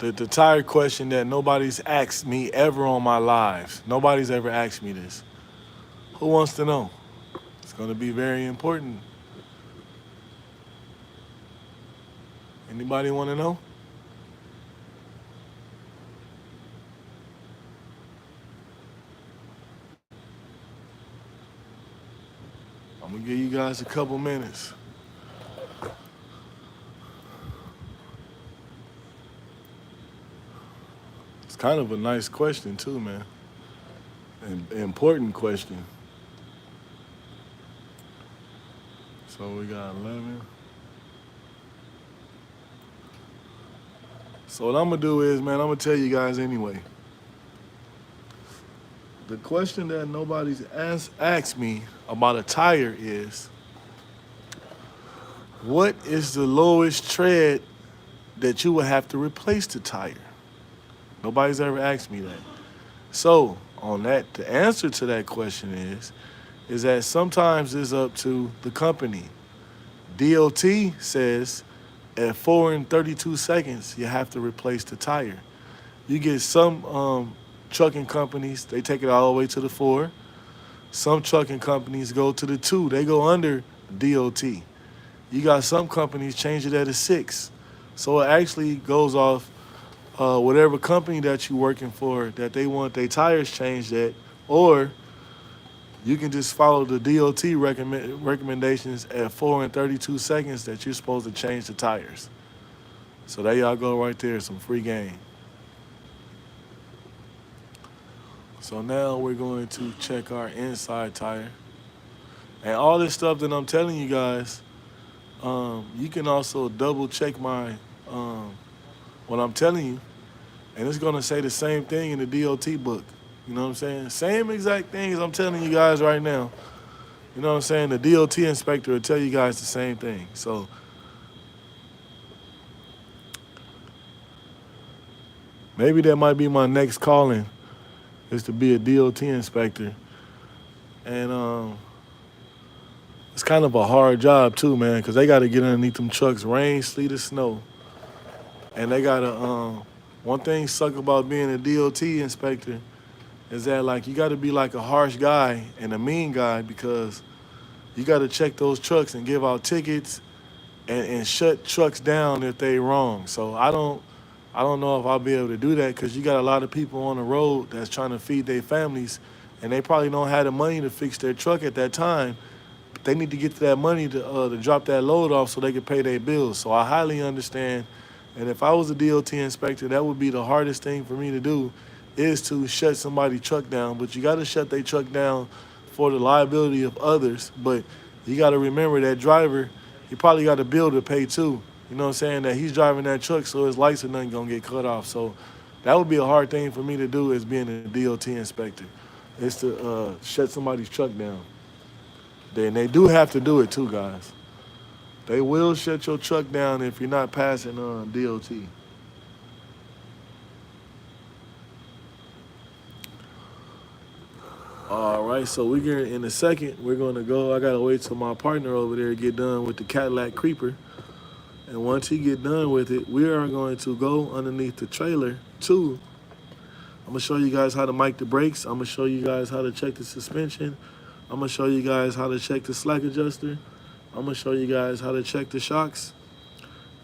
The tire question that nobody's asked me ever on my lives. Nobody's ever asked me this. Who wants to know? It's going to be very important. Anybody want to know? I'm going to give you guys a couple minutes. It's kind of a nice question too, man. An important question. So we got 11. So what I'm going to do is, man, I'm going to tell you guys anyway. The question that nobody's asked me about a tire is, what is the lowest tread that you would have to replace the tire? Nobody's ever asked me that. So on that, the answer to that question is that sometimes it's up to the company. DOT says at 4 and 32 seconds, you have to replace the tire. You get some trucking companies, they take it all the way to the 4. Some trucking companies go to the 2. They go under DOT. You got some companies change it at a 6. So it actually goes off whatever company that you're working for that they want their tires changed at, or You can just follow the DOT recommendations at 4 and 32 seconds that you're supposed to change the tires. So there y'all go right there, some free game. So now we're going to check our inside tire. And all this stuff that I'm telling you guys, you can also double check my what I'm telling you, and it's gonna say the same thing in the DOT book. You know what I'm saying? Same exact things I'm telling you guys right now. You know what I'm saying? The DOT inspector will tell you guys the same thing. So maybe that might be my next calling, is to be a DOT inspector. And it's kind of a hard job too, man, because they got to get underneath them trucks, rain, sleet, or snow. And they got to, one thing suck about being a DOT inspector is that, like, you got to be like a harsh guy and a mean guy, because you got to check those trucks and give out tickets and shut trucks down if they wrong. So I don't know if I'll be able to do that, because you got a lot of people on the road that's trying to feed their families, and they probably don't have the money to fix their truck at that time. But they need to get to that money to drop that load off so they can pay their bills. So I highly understand. And if I was a DOT inspector, that would be the hardest thing for me to do, is to shut somebody's truck down. But you got to shut their truck down for the liability of others. But you got to remember that driver, he probably got a bill to pay too. You know what I'm saying? That he's driving that truck, so his lights are nothing gonna get cut off. So that would be a hard thing for me to do as being a DOT inspector, is to shut somebody's truck down. Then they do have to do it too, guys. They will shut your truck down if you're not passing on DOT. All right, so we're getting in a second. We're gonna go. I gotta wait till my partner over there get done with the Cadillac Creeper. And once he get done with it, we are going to go underneath the trailer too. I'm gonna show you guys how to mic the brakes. I'm gonna show you guys how to check the suspension. I'm gonna show you guys how to check the slack adjuster. I'm gonna show you guys how to check the shocks.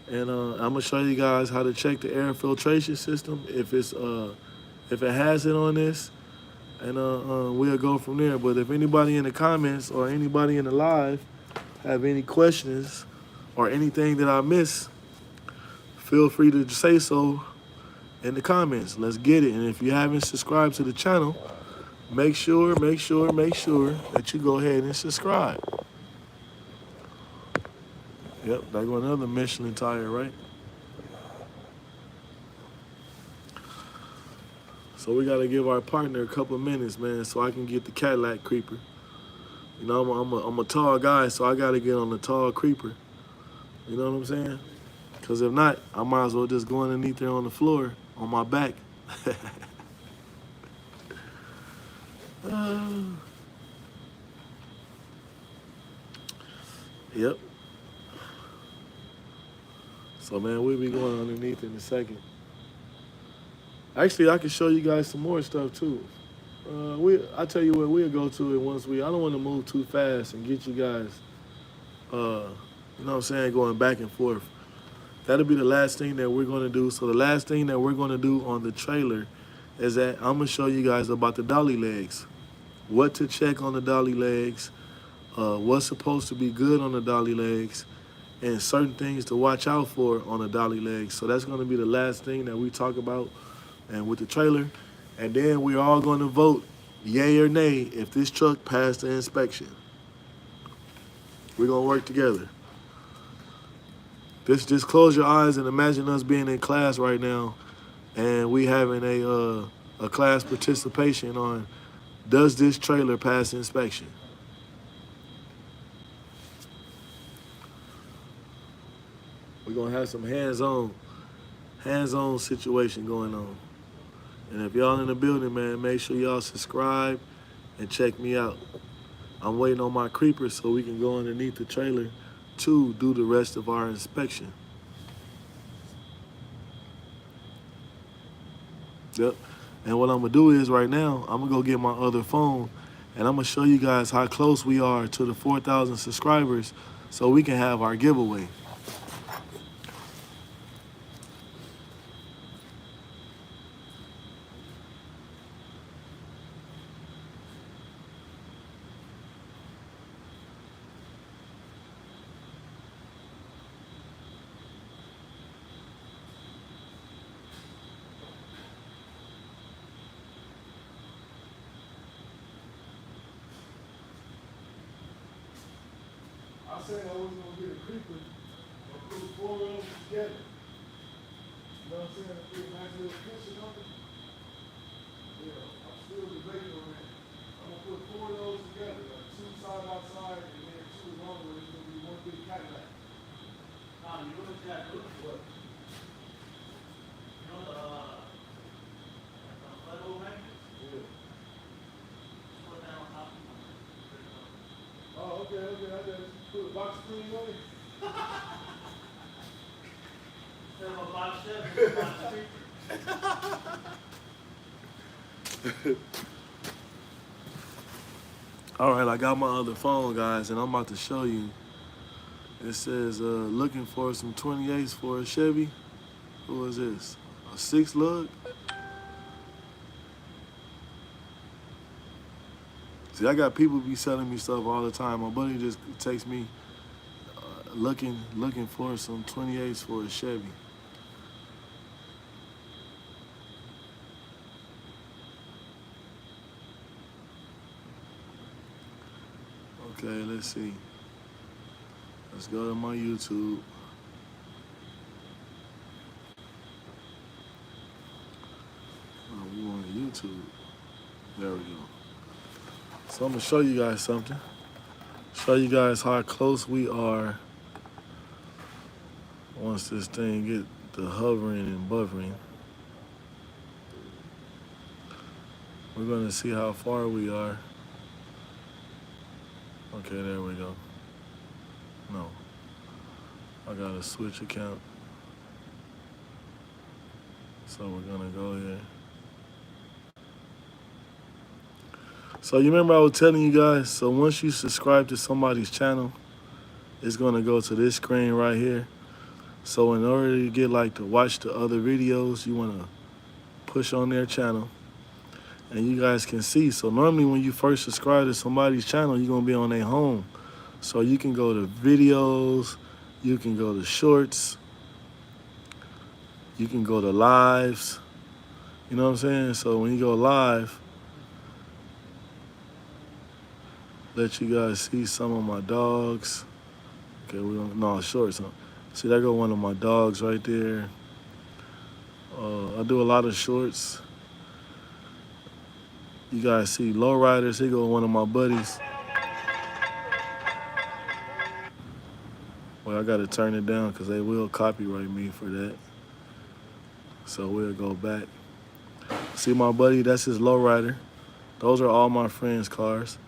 And I'm gonna show you guys how to check the air filtration system if it has it on this. And we'll go from there. But if anybody in the comments or anybody in the live have any questions or anything that I miss, feel free to say so in the comments. Let's get it. And if you haven't subscribed to the channel, make sure that you go ahead and subscribe. Yep, there go another Michelin tire, right? So we gotta give our partner a couple minutes, man, so I can get the Cadillac Creeper. You know, I'm a tall guy, so I gotta get on the tall creeper. You know what I'm saying? Because if not, I might as well just go underneath there on the floor on my back. uh, yep. So, man, we'll be going underneath in a second. Actually, I can show you guys some more stuff, too. I tell you what, we'll go to it once I don't want to move too fast and get you guys, you know what I'm saying, going back and forth. That'll be the last thing that we're going to do. So the last thing that we're going to do on the trailer is that I'm going to show you guys about the dolly legs. What to check on the dolly legs, what's supposed to be good on the dolly legs, and certain things to watch out for on the dolly legs. So that's going to be the last thing that we talk about and with the trailer. And then we're all going to vote yay or nay if this truck passed the inspection. We're going to work together. Just close your eyes and imagine us being in class right now, and we having a class participation on, does this trailer pass inspection? We're gonna have some hands-on situation going on. And if y'all in the building, man, make sure y'all subscribe and check me out. I'm waiting on my creeper so we can go underneath the trailer to do the rest of our inspection. Yep. And what I'm gonna do is right now, I'm gonna go get my other phone and I'm gonna show you guys how close we are to the 4,000 subscribers so we can have our giveaway. not saying I wasn't gonna get a creeper, but put 4 of those together. You know what I'm saying? If it's a nice little kitchen on it. Yeah, I'm still debating on that. I'm gonna put 4 of those together, like 2 side by side and then 2 long ones. It's gonna be one big Cadillac. You know what you gotta do? What? You know the federal magnets? Yeah. Just put that on top of them. Oh, okay, I got you. Put a box screen on it. Instead of a box shelf, it's a box creeper. All right, I got my other phone, guys, and I'm about to show you. It says, looking for some 28s for a Chevy. Who is this? A 6 lug? See, I got people be selling me stuff all the time. My buddy just takes me looking for some 28s for a Chevy. Okay, let's see. Let's go to my YouTube. Oh, we on YouTube. There we go. So I'm gonna show you guys something. Show you guys how close we are once this thing get to hovering and buffering. We're gonna see how far we are. Okay, there we go. No, I gotta switch account. So we're gonna go here. So you remember I was telling you guys, so once you subscribe to somebody's channel, it's gonna go to this screen right here. So in order to get to watch the other videos, you wanna push on their channel and you guys can see. So normally when you first subscribe to somebody's channel, you're gonna be on their home. So you can go to videos, you can go to shorts, you can go to lives. You know what I'm saying? So when you go live, let you guys see some of my dogs. Okay, we don't, no, shorts. Huh? See, there go one of my dogs right there. I do a lot of shorts. You guys see lowriders. Here go one of my buddies. Well, I gotta turn it down because they will copyright me for that. So we'll go back. See my buddy, that's his lowrider. Those are all my friends' cars.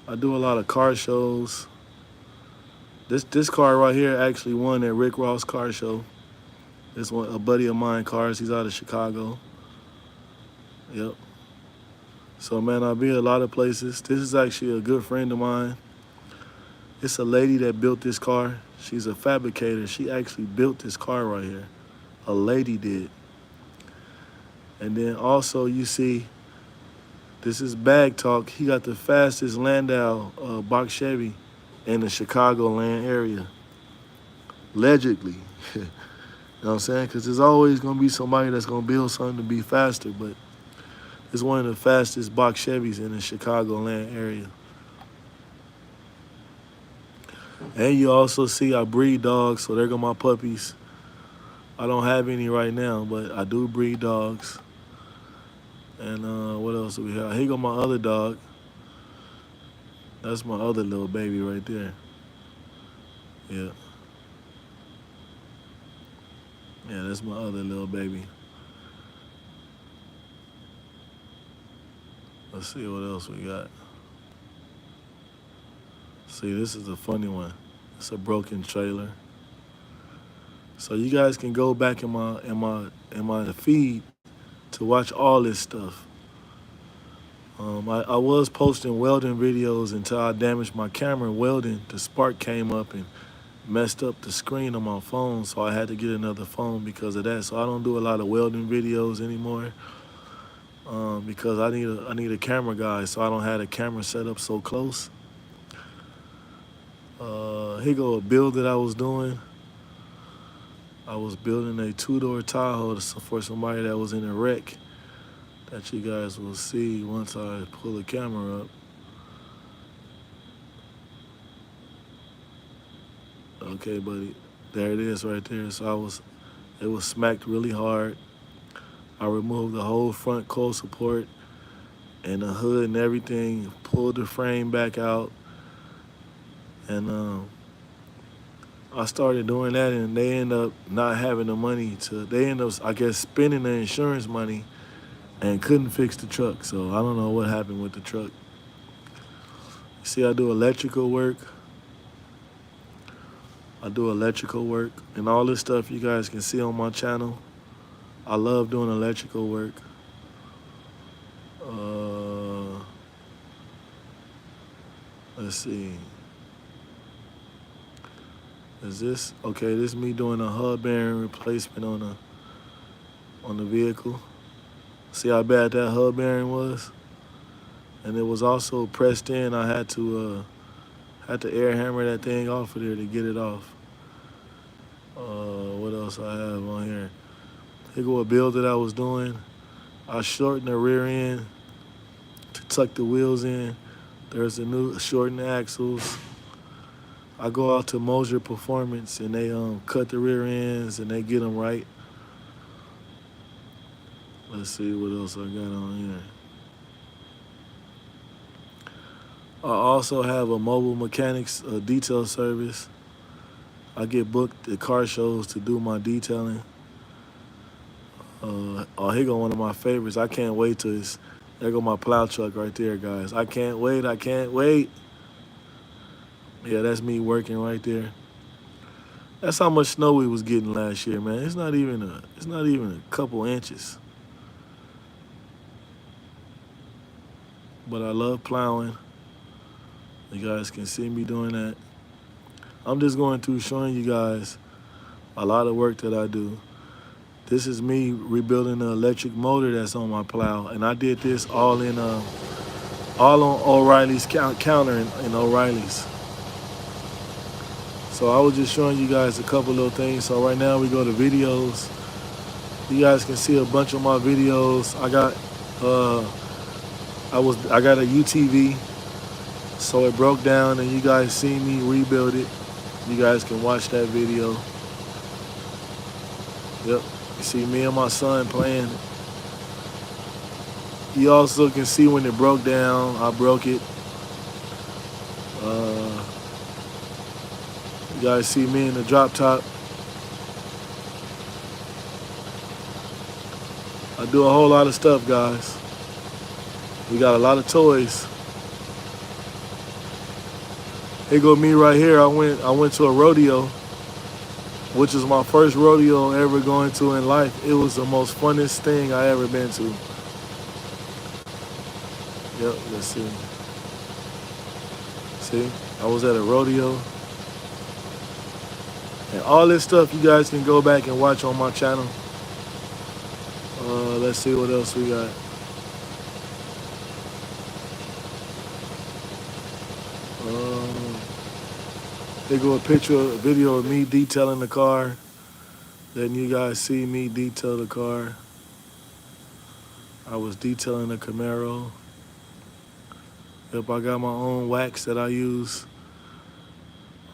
I do a lot of car shows. This car right here actually won at Rick Ross car show. This one, a buddy of mine cars. He's out of Chicago. Yep. So man, I'll be a lot of places. This is actually a good friend of mine. It's a lady that built this car. She's a fabricator. She actually built this car right here. A lady did. And then also you see, this is Bag Talk. He got the fastest Landau box Chevy in the Chicagoland area. Allegedly. You know what I'm saying? Because there's always going to be somebody that's going to build something to be faster, but it's one of the fastest box Chevys in the Chicagoland area. And you also see I breed dogs, so there go my puppies. I don't have any right now, but I do breed dogs. And what else do we have? Here go my other dog. That's my other little baby right there. Yeah. Yeah, that's my other little baby. Let's see what else we got. See, this is a funny one. It's a broken trailer. So you guys can go back in my feed to watch all this stuff. I was posting welding videos until I damaged my camera welding. The spark came up and messed up the screen on my phone, so I had to get another phone because of that. So I don't do a lot of welding videos anymore because I need a camera guy, so I don't have the camera set up so close. Here go a build that I was doing. I was building a 2-door Tahoe for somebody that was in a wreck that you guys will see once I pull the camera up. Okay, buddy. There it is right there. It was smacked really hard. I removed the whole front coil support and the hood and everything, pulled the frame back out, and I started doing that, and they end up not having the money to. They end up, I guess, spending the insurance money and couldn't fix the truck. So I don't know what happened with the truck. See, I do electrical work. I do electrical work, and all this stuff you guys can see on my channel. I love doing electrical work. Let's see. Is this okay? This is me doing a hub bearing replacement on the vehicle. See how bad that hub bearing was, and it was also pressed in. I had to air hammer that thing off of there to get it off. What else I have on here? Here go a build that I was doing. I shortened the rear end to tuck the wheels in. There's a new shortened axles. I go out to Moser Performance and they cut the rear ends and they get them right. Let's see what else I got on here. I also have a mobile mechanics detail service. I get booked at car shows to do my detailing. Oh, here go one of my favorites. I can't wait till it's, there go my plow truck right there, guys. I can't wait, I can't wait. Yeah, that's me working right there. That's how much snow we was getting last year, man. It's not even a couple inches. But I love plowing. You guys can see me doing that. I'm just going through showing you guys a lot of work that I do. This is me rebuilding the electric motor that's on my plow, and I did this all on O'Reilly's counter in O'Reilly's. So I was just showing you guys a couple little things. So right now we go to videos. You guys can see a bunch of my videos. I got a UTV, so it broke down, and you guys see me rebuild it. You guys can watch that video. Yep, you see me and my son playing. You also can see when it broke down. I broke it. You guys see me in the drop top. I do a whole lot of stuff, guys. We got a lot of toys. Here go me right here. I went to a rodeo, which is my first rodeo ever going to in life. It was the most funnest thing I ever been to. Yep, let's see. See, I was at a rodeo. And all this stuff you guys can go back and watch on my channel. Let's see what else we got. There go a video of me detailing the car. Then you guys see me detail the car. I was detailing the Camaro. Yep, I got my own wax that I use.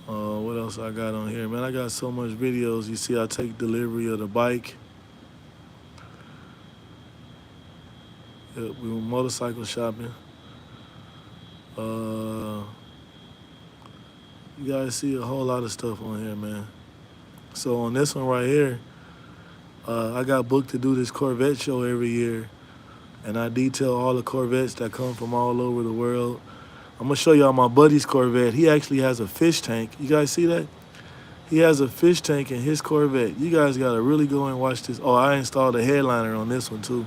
What else I got on here? Man, I got so much videos. You see I take delivery of the bike. Yep, we were motorcycle shopping. You guys see a whole lot of stuff on here, man. So on this one right here, I got booked to do this Corvette show every year. And I detail all the Corvettes that come from all over the world. I'm gonna show y'all my buddy's Corvette. He actually has a fish tank. You guys see that? He has a fish tank in his Corvette. You guys gotta really go and watch this. Oh, I installed a headliner on this one too.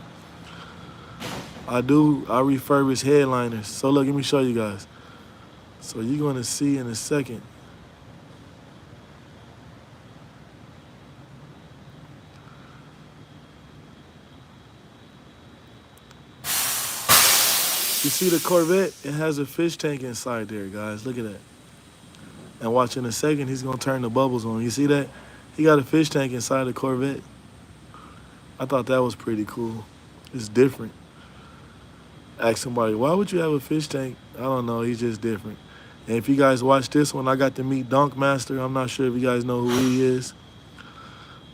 I refurbish headliners. So look, let me show you guys. So you're gonna see in a second. You see the Corvette? It has a fish tank inside there, guys. Look at that. And watch in a second, he's gonna turn the bubbles on. You see that? He got a fish tank inside the Corvette. I thought that was pretty cool. It's different. Ask somebody, why would you have a fish tank? I don't know, he's just different. And if you guys watch this one, I got to meet Dunk Master. I'm not sure if you guys know who he is.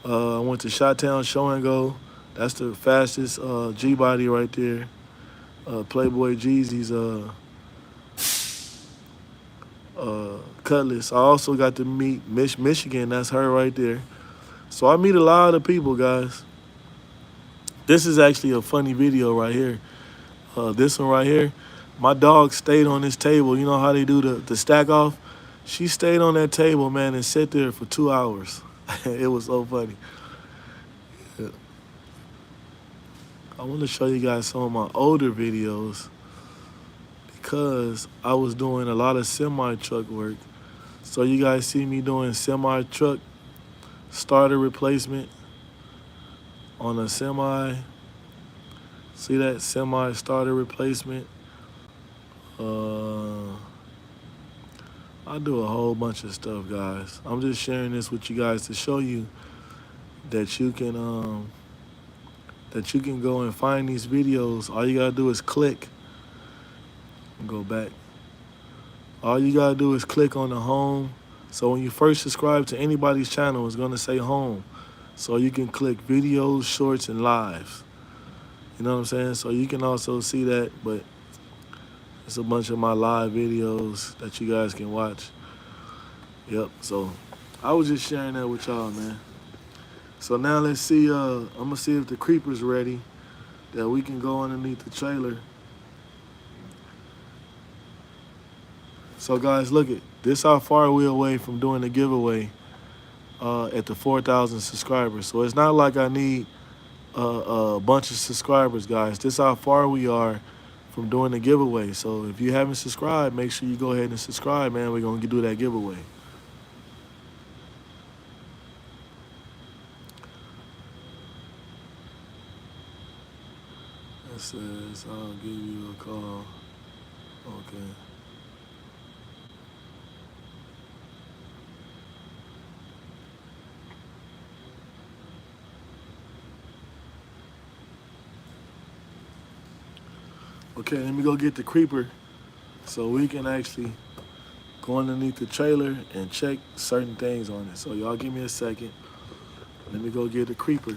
I went to Chi-Town Show and Go. That's the fastest G-body right there. Playboy Jeezy's Cutlass. I also got to meet Michigan. That's her right there. So I meet a lot of people, guys. This is actually a funny video right here. This one right here. My dog stayed on this table. You know how they do the stack off? She stayed on that table, man, and sat there for 2 hours. It was so funny. I want to show you guys some of my older videos because I was doing a lot of semi-truck work. So you guys see me doing semi-truck starter replacement on a semi. See that semi starter replacement? I do a whole bunch of stuff, guys. I'm just sharing this with you guys to show you that you can go and find these videos. All you gotta do is click and go back. All you gotta do is click on the home. So when you first subscribe to anybody's channel, it's gonna say home. So you can click videos, shorts, and lives. You know what I'm saying? So you can also see that, but it's a bunch of my live videos that you guys can watch. Yep, so I was just sharing that with y'all, man. So now let's see, I'm gonna see if the creeper's ready, that we can go underneath the trailer. So guys, look at this, how far we're away from doing the giveaway at the 4,000 subscribers. So it's not like I need a bunch of subscribers, guys. This is how far we are from doing the giveaway. So if you haven't subscribed, make sure you go ahead and subscribe, man. We're gonna do that giveaway. It says, I'll give you a call. Okay. Okay, let me go get the creeper so we can actually go underneath the trailer and check certain things on it. So y'all give me a second. Let me go get the creeper.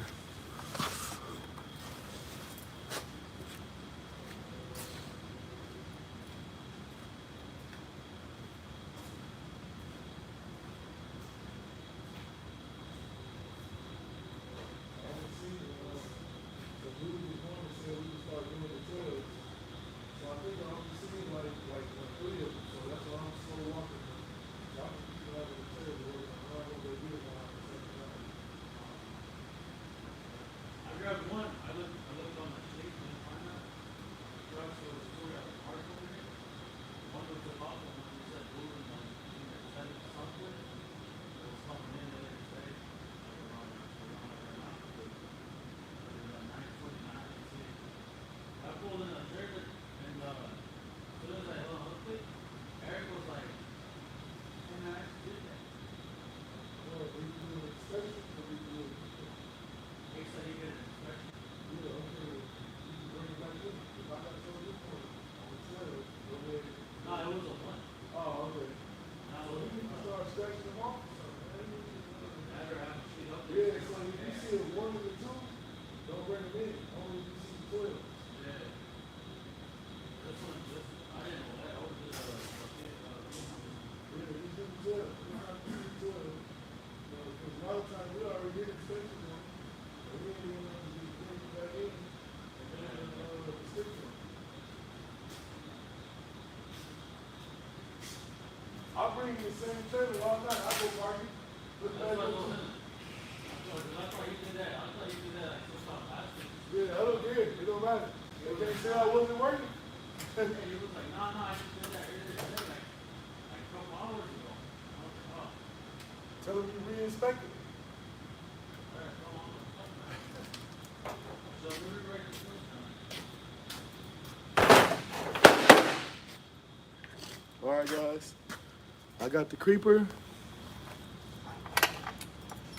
I'll bring you the same trailer all night. I'll go park it. Look back on you. I thought you did that. I thought you did that like sometime last week. Yeah, I don't care. It don't matter. They can't say I wasn't working. Yeah, he was like, nah, I just did that earlier today, like a couple hours ago. I was like, oh. Tell him you re-inspected it. All right, come on. So we were ready the first time. All right, guys. I got the creeper.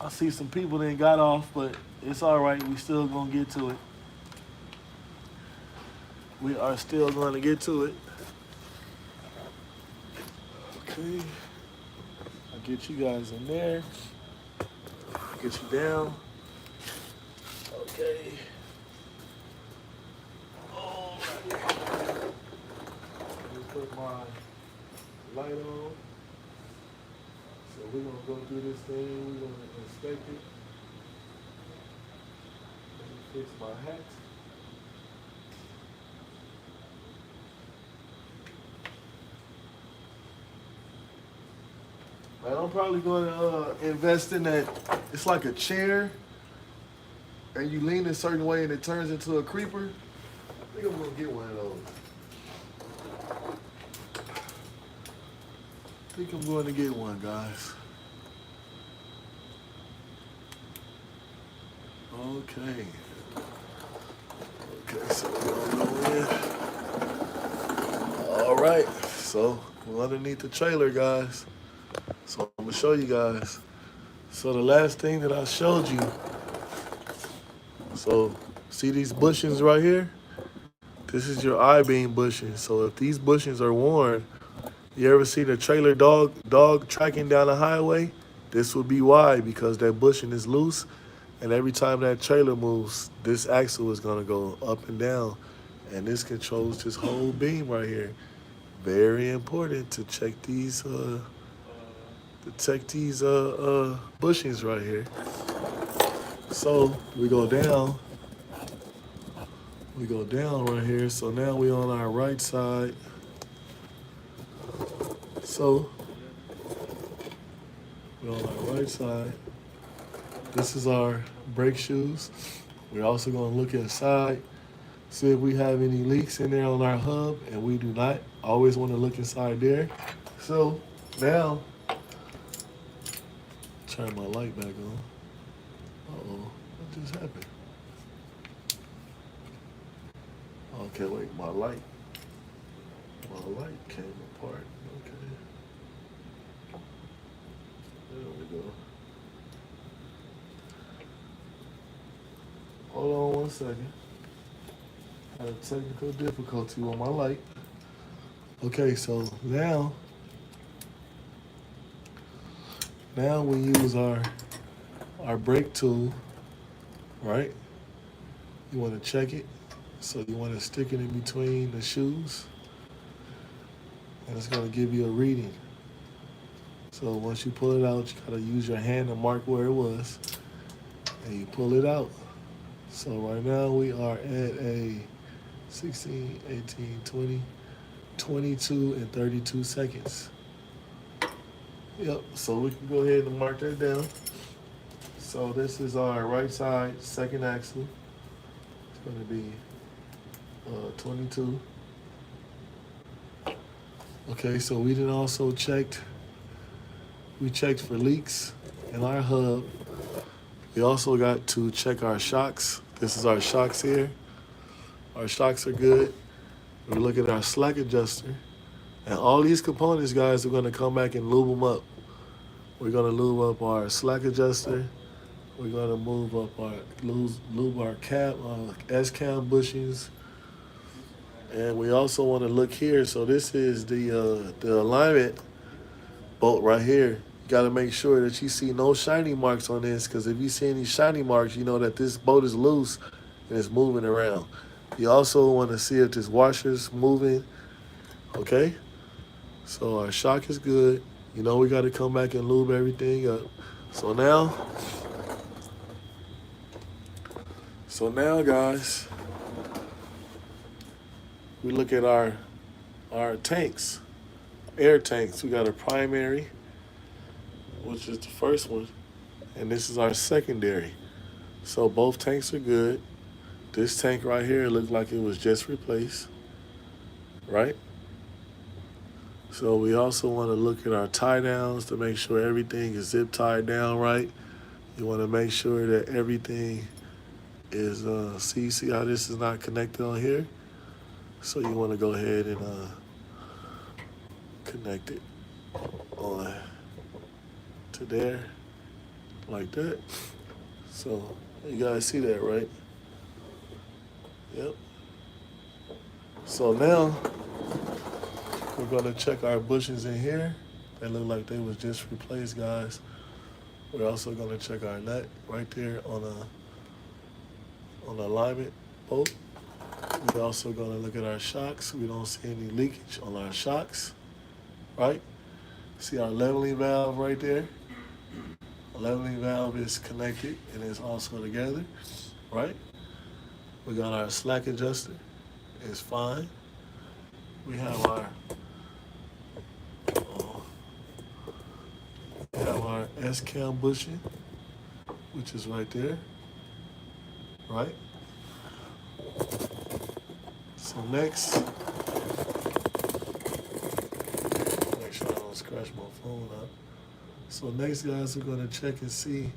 I see some people that got off, but it's all right. We still gonna get to it. We are still gonna get to it. Okay. I'll get you guys in there. Get you down. Okay. All right. Let me put my light on. So we're gonna go through this thing. We're gonna inspect it. Let me fix my hat. Man, I'm probably going to invest in that. It's like a chair, and you lean a certain way, and it turns into a creeper. I think I'm gonna get one of those. I think I'm going to get one, guys. Okay. Okay, so we're gonna go in. All right. So we're underneath the trailer, guys. So I'm gonna show you guys. So the last thing that I showed you. So see these bushings right here? This is your I-beam bushing. So if these bushings are worn, you ever see the trailer dog tracking down the highway? This would be why, because that bushing is loose, and every time that trailer moves, this axle is gonna go up and down, and this controls this whole beam right here. Very important to check these bushings right here. So we go down right here. So now we on our right side. So we're on our right side. This is our brake shoes. We're also gonna look inside, see if we have any leaks in there on our hub, and we do not. Always wanna look inside there. So now, turn my light back on. Uh-oh, what just happened? Okay, wait, my light came apart. Okay, there we go. Hold on one second. Had a technical difficulty on my light. Okay, so now we use our brake tool, right? You want to check it. So you want to stick it in between the shoes, and it's going to give you a reading. So once you pull it out, you got to use your hand to mark where it was, and you pull it out. So right now we are at a 16, 18, 20, 22, and 32 seconds. Yep, so we can go ahead and mark that down. So this is our right side second axle. It's going to be 22. Okay, so we did also checked for leaks in our hub. We also got to check our shocks. This is our shocks here. Our shocks are good. We look at our slack adjuster. And all these components, guys, we're going to come back and lube them up. We're going to lube up our slack adjuster. We're going to lube our cap, S-cam bushings. And we also want to look here. So this is the alignment bolt right here. You got to make sure that you see no shiny marks on this, because if you see any shiny marks, you know that this bolt is loose and it's moving around. You also want to see if this washer's moving, okay? So our shock is good. You know we got to come back and lube everything up. So now, guys, we look at our tanks, air tanks. We got a primary, which is the first one, and this is our secondary. So both tanks are good. This tank right here looked like it was just replaced, right? So we also want to look at our tie downs to make sure everything is zip tied down right. You want to make sure that everything is, see how this is not connected on here? So you want to go ahead and connect it on to there, like that. So you guys see that, right? Yep. So now we're gonna check our bushings in here. They look like they was just replaced, guys. We're also gonna check our nut right there on the alignment bolt. We're also gonna look at our shocks. We don't see any leakage on our shocks, right? See our leveling valve right there? The leveling valve is connected and it's also together, right? We got our slack adjuster. It's fine. We have our S-cam bushing, which is right there, right? So next, make sure I don't scratch my phone up. So next, guys, we're gonna check and see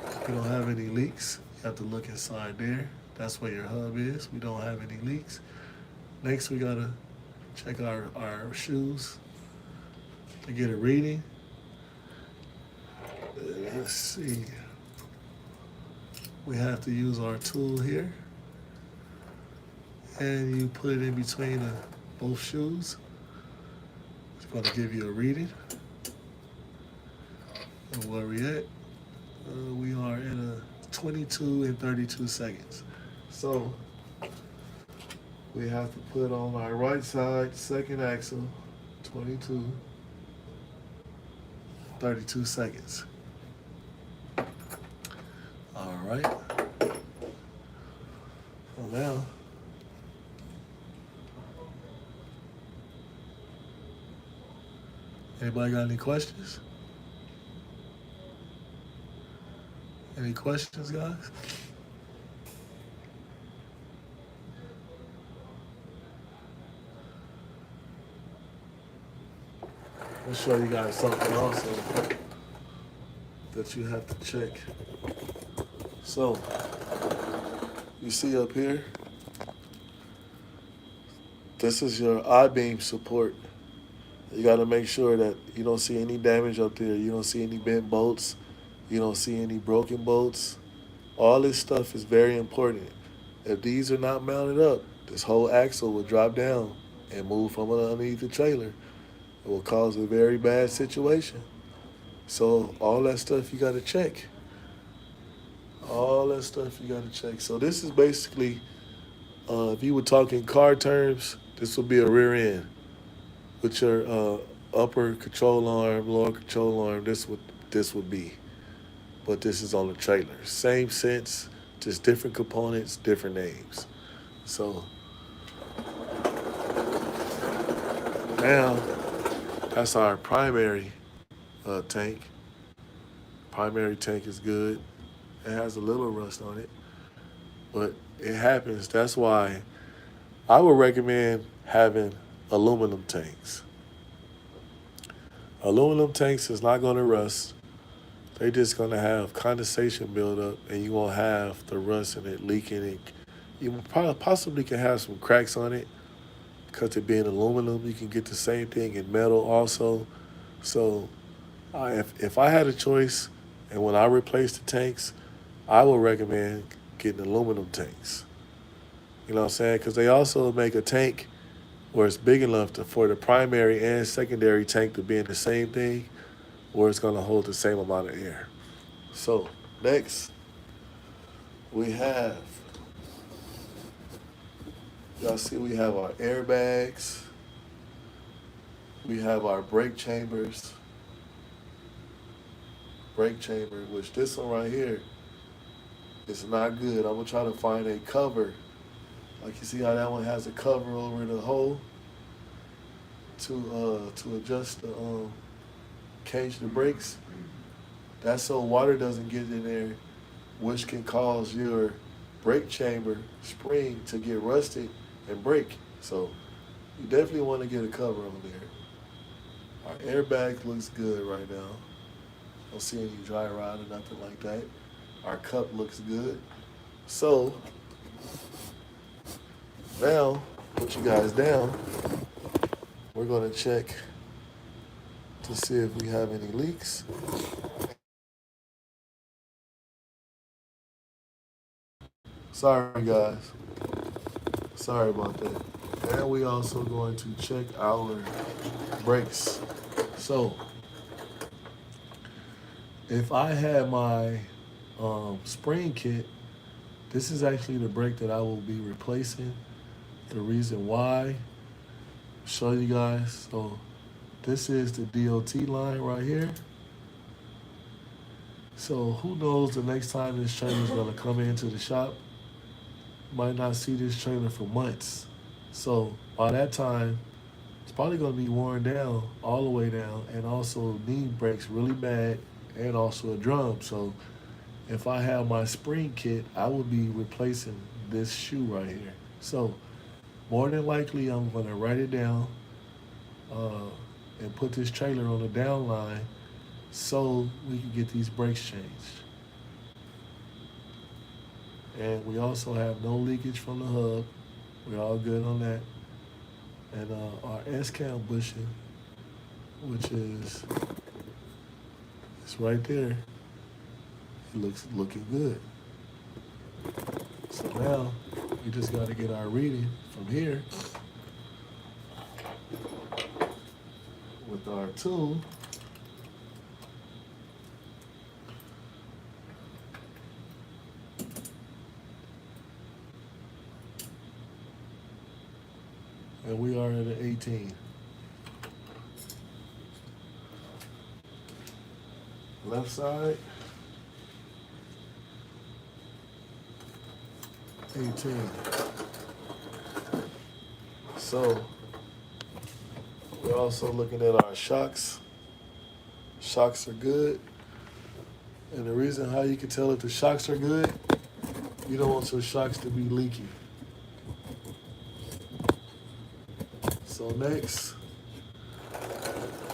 if we don't have any leaks. You have to look inside there. That's where your hub is. We don't have any leaks. Next, we gotta check our shoes to get a reading. Let's see. We have to use our tool here. And you put it in between both shoes. It's gonna give you a reading. And where we at? We are in 22 and 32 seconds. So we have to put on our right side, second axle, 22, 32 seconds. All right. Well, now, anybody got any questions? Any questions, guys? I'll show you guys something also that you have to check. So, you see up here, this is your I-beam support. You got to make sure that you don't see any damage up there. You don't see any bent bolts. You don't see any broken bolts. All this stuff is very important. If these are not mounted up, this whole axle will drop down and move from underneath the trailer. It will cause a very bad situation. So all that stuff you got to check. All that stuff you got to check. So this is basically, if you were talking car terms, this would be a rear end with your upper control arm, lower control arm. This would be, but this is on the trailer. Same sense, just different components, different names. So now that's our primary tank. Primary tank is good. It has a little rust on it, but it happens. That's why I would recommend having aluminum tanks. Aluminum tanks is not going to rust. They're just going to have condensation buildup, and you won't have the rust in it leaking it. You possibly can have some cracks on it because it being aluminum. You can get the same thing in metal also. So if I had a choice, and when I replace the tanks, I would recommend getting aluminum tanks. You know what I'm saying? Because they also make a tank where it's big enough for the primary and secondary tank to be in the same thing, where it's going to hold the same amount of air. So next, we have, y'all see we have our airbags. We have our brake chambers. Brake chamber, which this one right here is not good. I'm going to try to find a cover. Like you see how that one has a cover over the hole to adjust the cage the brakes. That's so water doesn't get in there, which can cause your brake chamber spring to get rusted and break. So you definitely want to get a cover on there. Our airbag looks good right now. Don't see any dry rot or nothing like that. Our cup looks good. So now, put you guys down. We're gonna check to see if we have any leaks. Sorry guys, sorry about that. And we also going to check our brakes. So if I had my spring kit, this is actually the brake that I will be replacing. The reason why, show you guys. So this is the DOT line right here. So who knows the next time this trailer is gonna come into the shop. Might not see this trailer for months. So by that time, it's probably gonna be worn down all the way down and also need brakes really bad and also a drum. So if I have my spring kit, I would be replacing this shoe right here. So more than likely, I'm gonna write it down uh, and put this trailer on the down line so we can get these brakes changed. And we also have no leakage from the hub. We're all good on that. And our S-cam bushing, which is it's right there. It looks looking good. So now we just got to get our reading from here with our tool. And we are at an 18. Left side, 18. So we're also looking at our shocks. Shocks are good. And the reason how you can tell if the shocks are good, you don't want your shocks to be leaky. So next,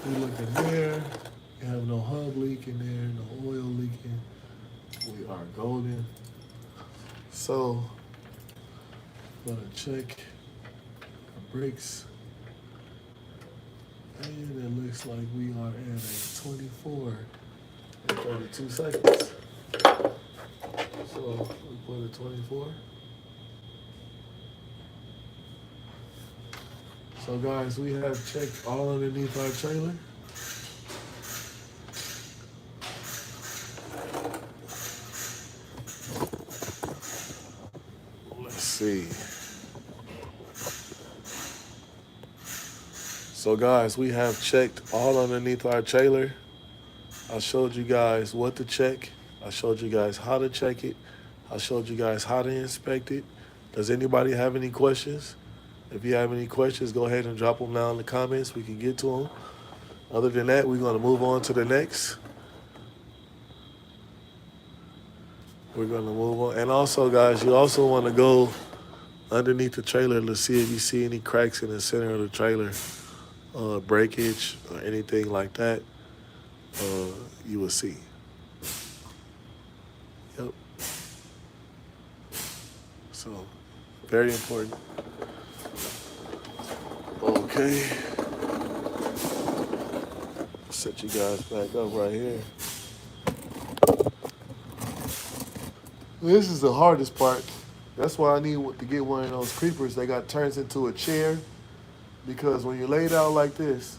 we look in there. You have no hub leak in there, no oil leaking. We are golden. So I'm gonna check our brakes. And it looks like we are at a 24 and 32 seconds. So we put a 24. So guys, we have checked all underneath our trailer. Let's see. So guys, we have checked all underneath our trailer. I showed you guys what to check. I showed you guys how to check it. I showed you guys how to inspect it. Does anybody have any questions? If you have any questions, go ahead and drop them down in the comments. We can get to them. Other than that, we're going to move on to the next. We're going to move on. And also, guys, you also want to go underneath the trailer to see if you see any cracks in the center of the trailer, breakage or anything like that. You will see. Yep. So, very important. Okay. Set you guys back up right here. This is the hardest part. That's why I need to get one of those creepers that got turns into a chair, because when you're laid out like this,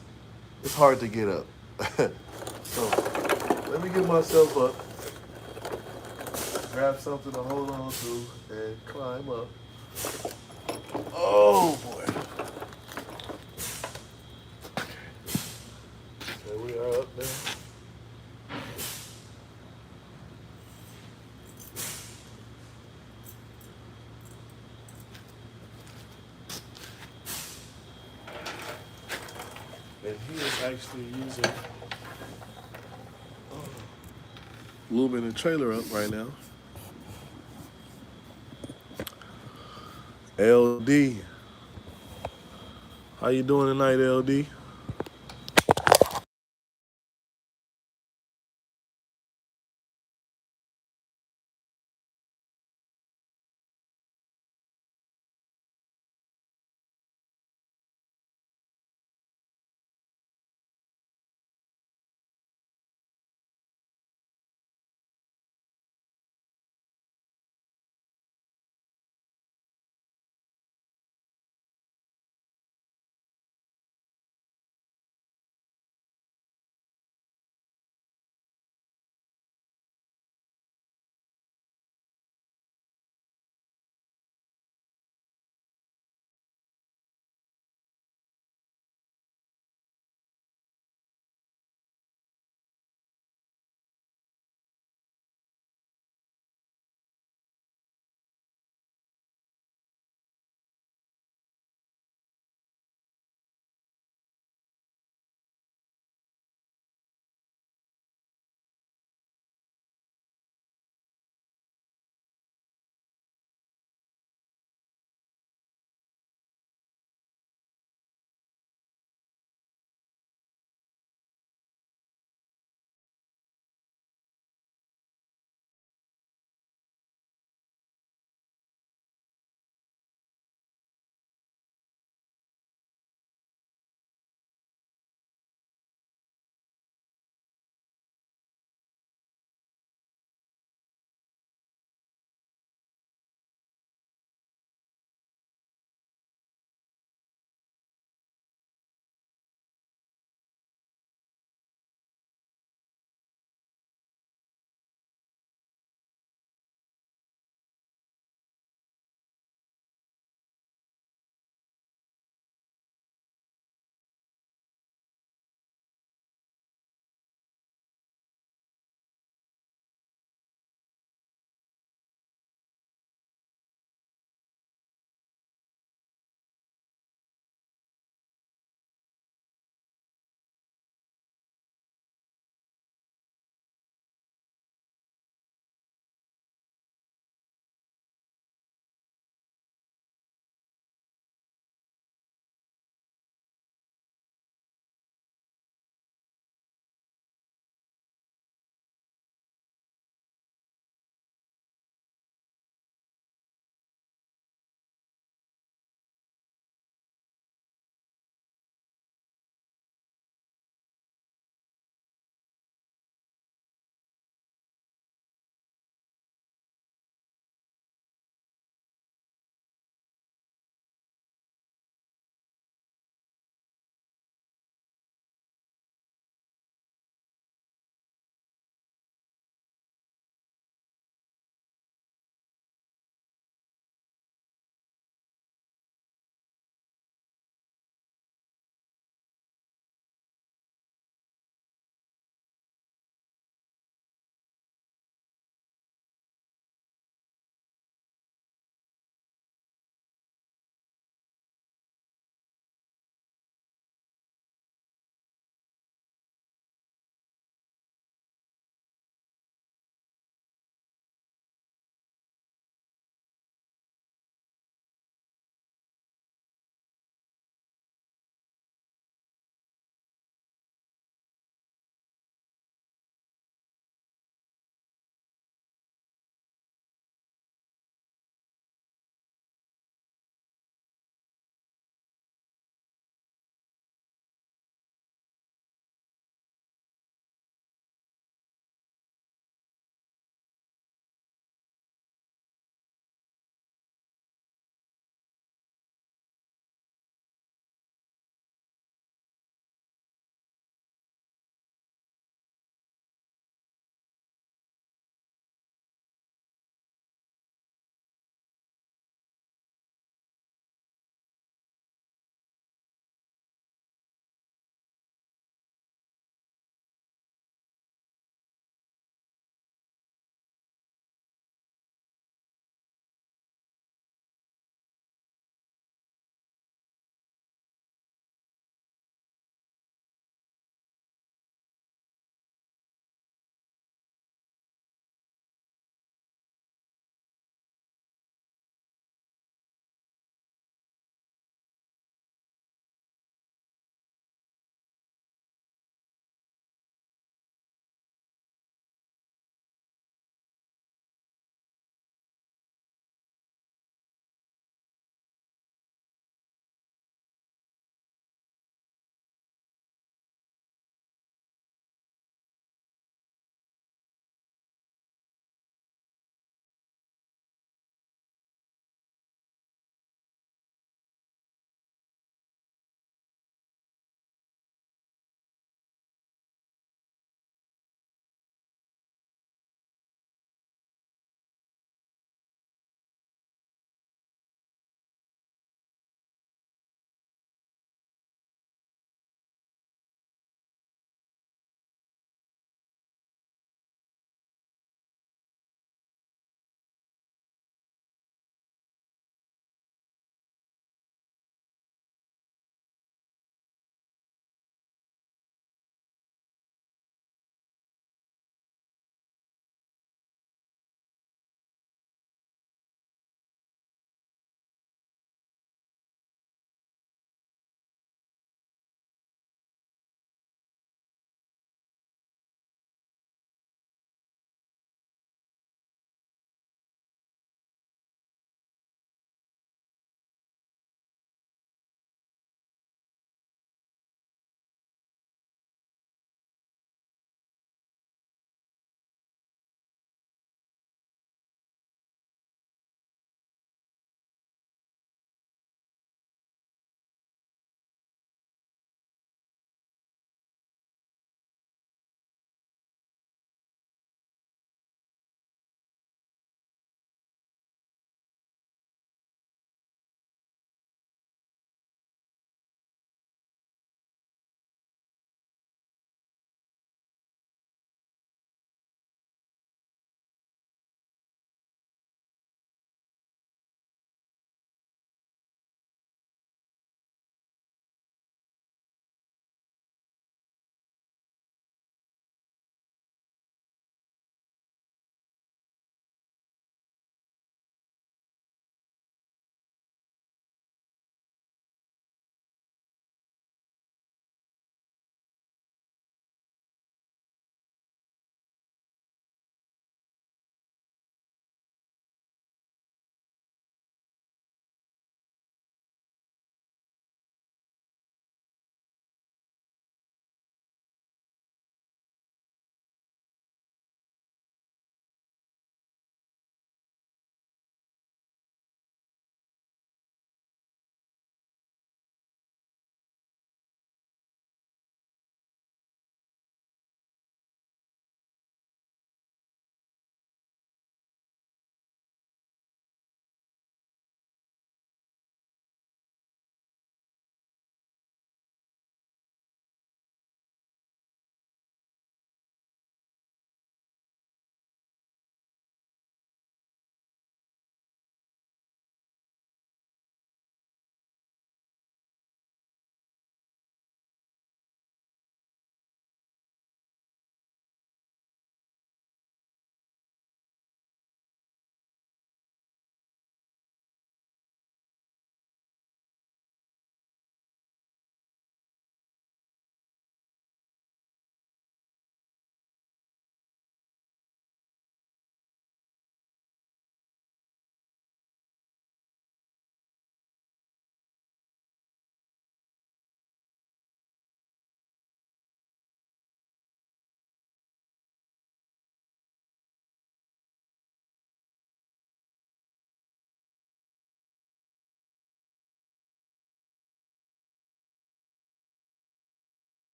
it's hard to get up. So let me get myself up, grab something to hold on to, and climb up. Oh boy. Okay, we are up now. And he is actually using lubing the trailer up right now. LD. How you doing tonight, LD?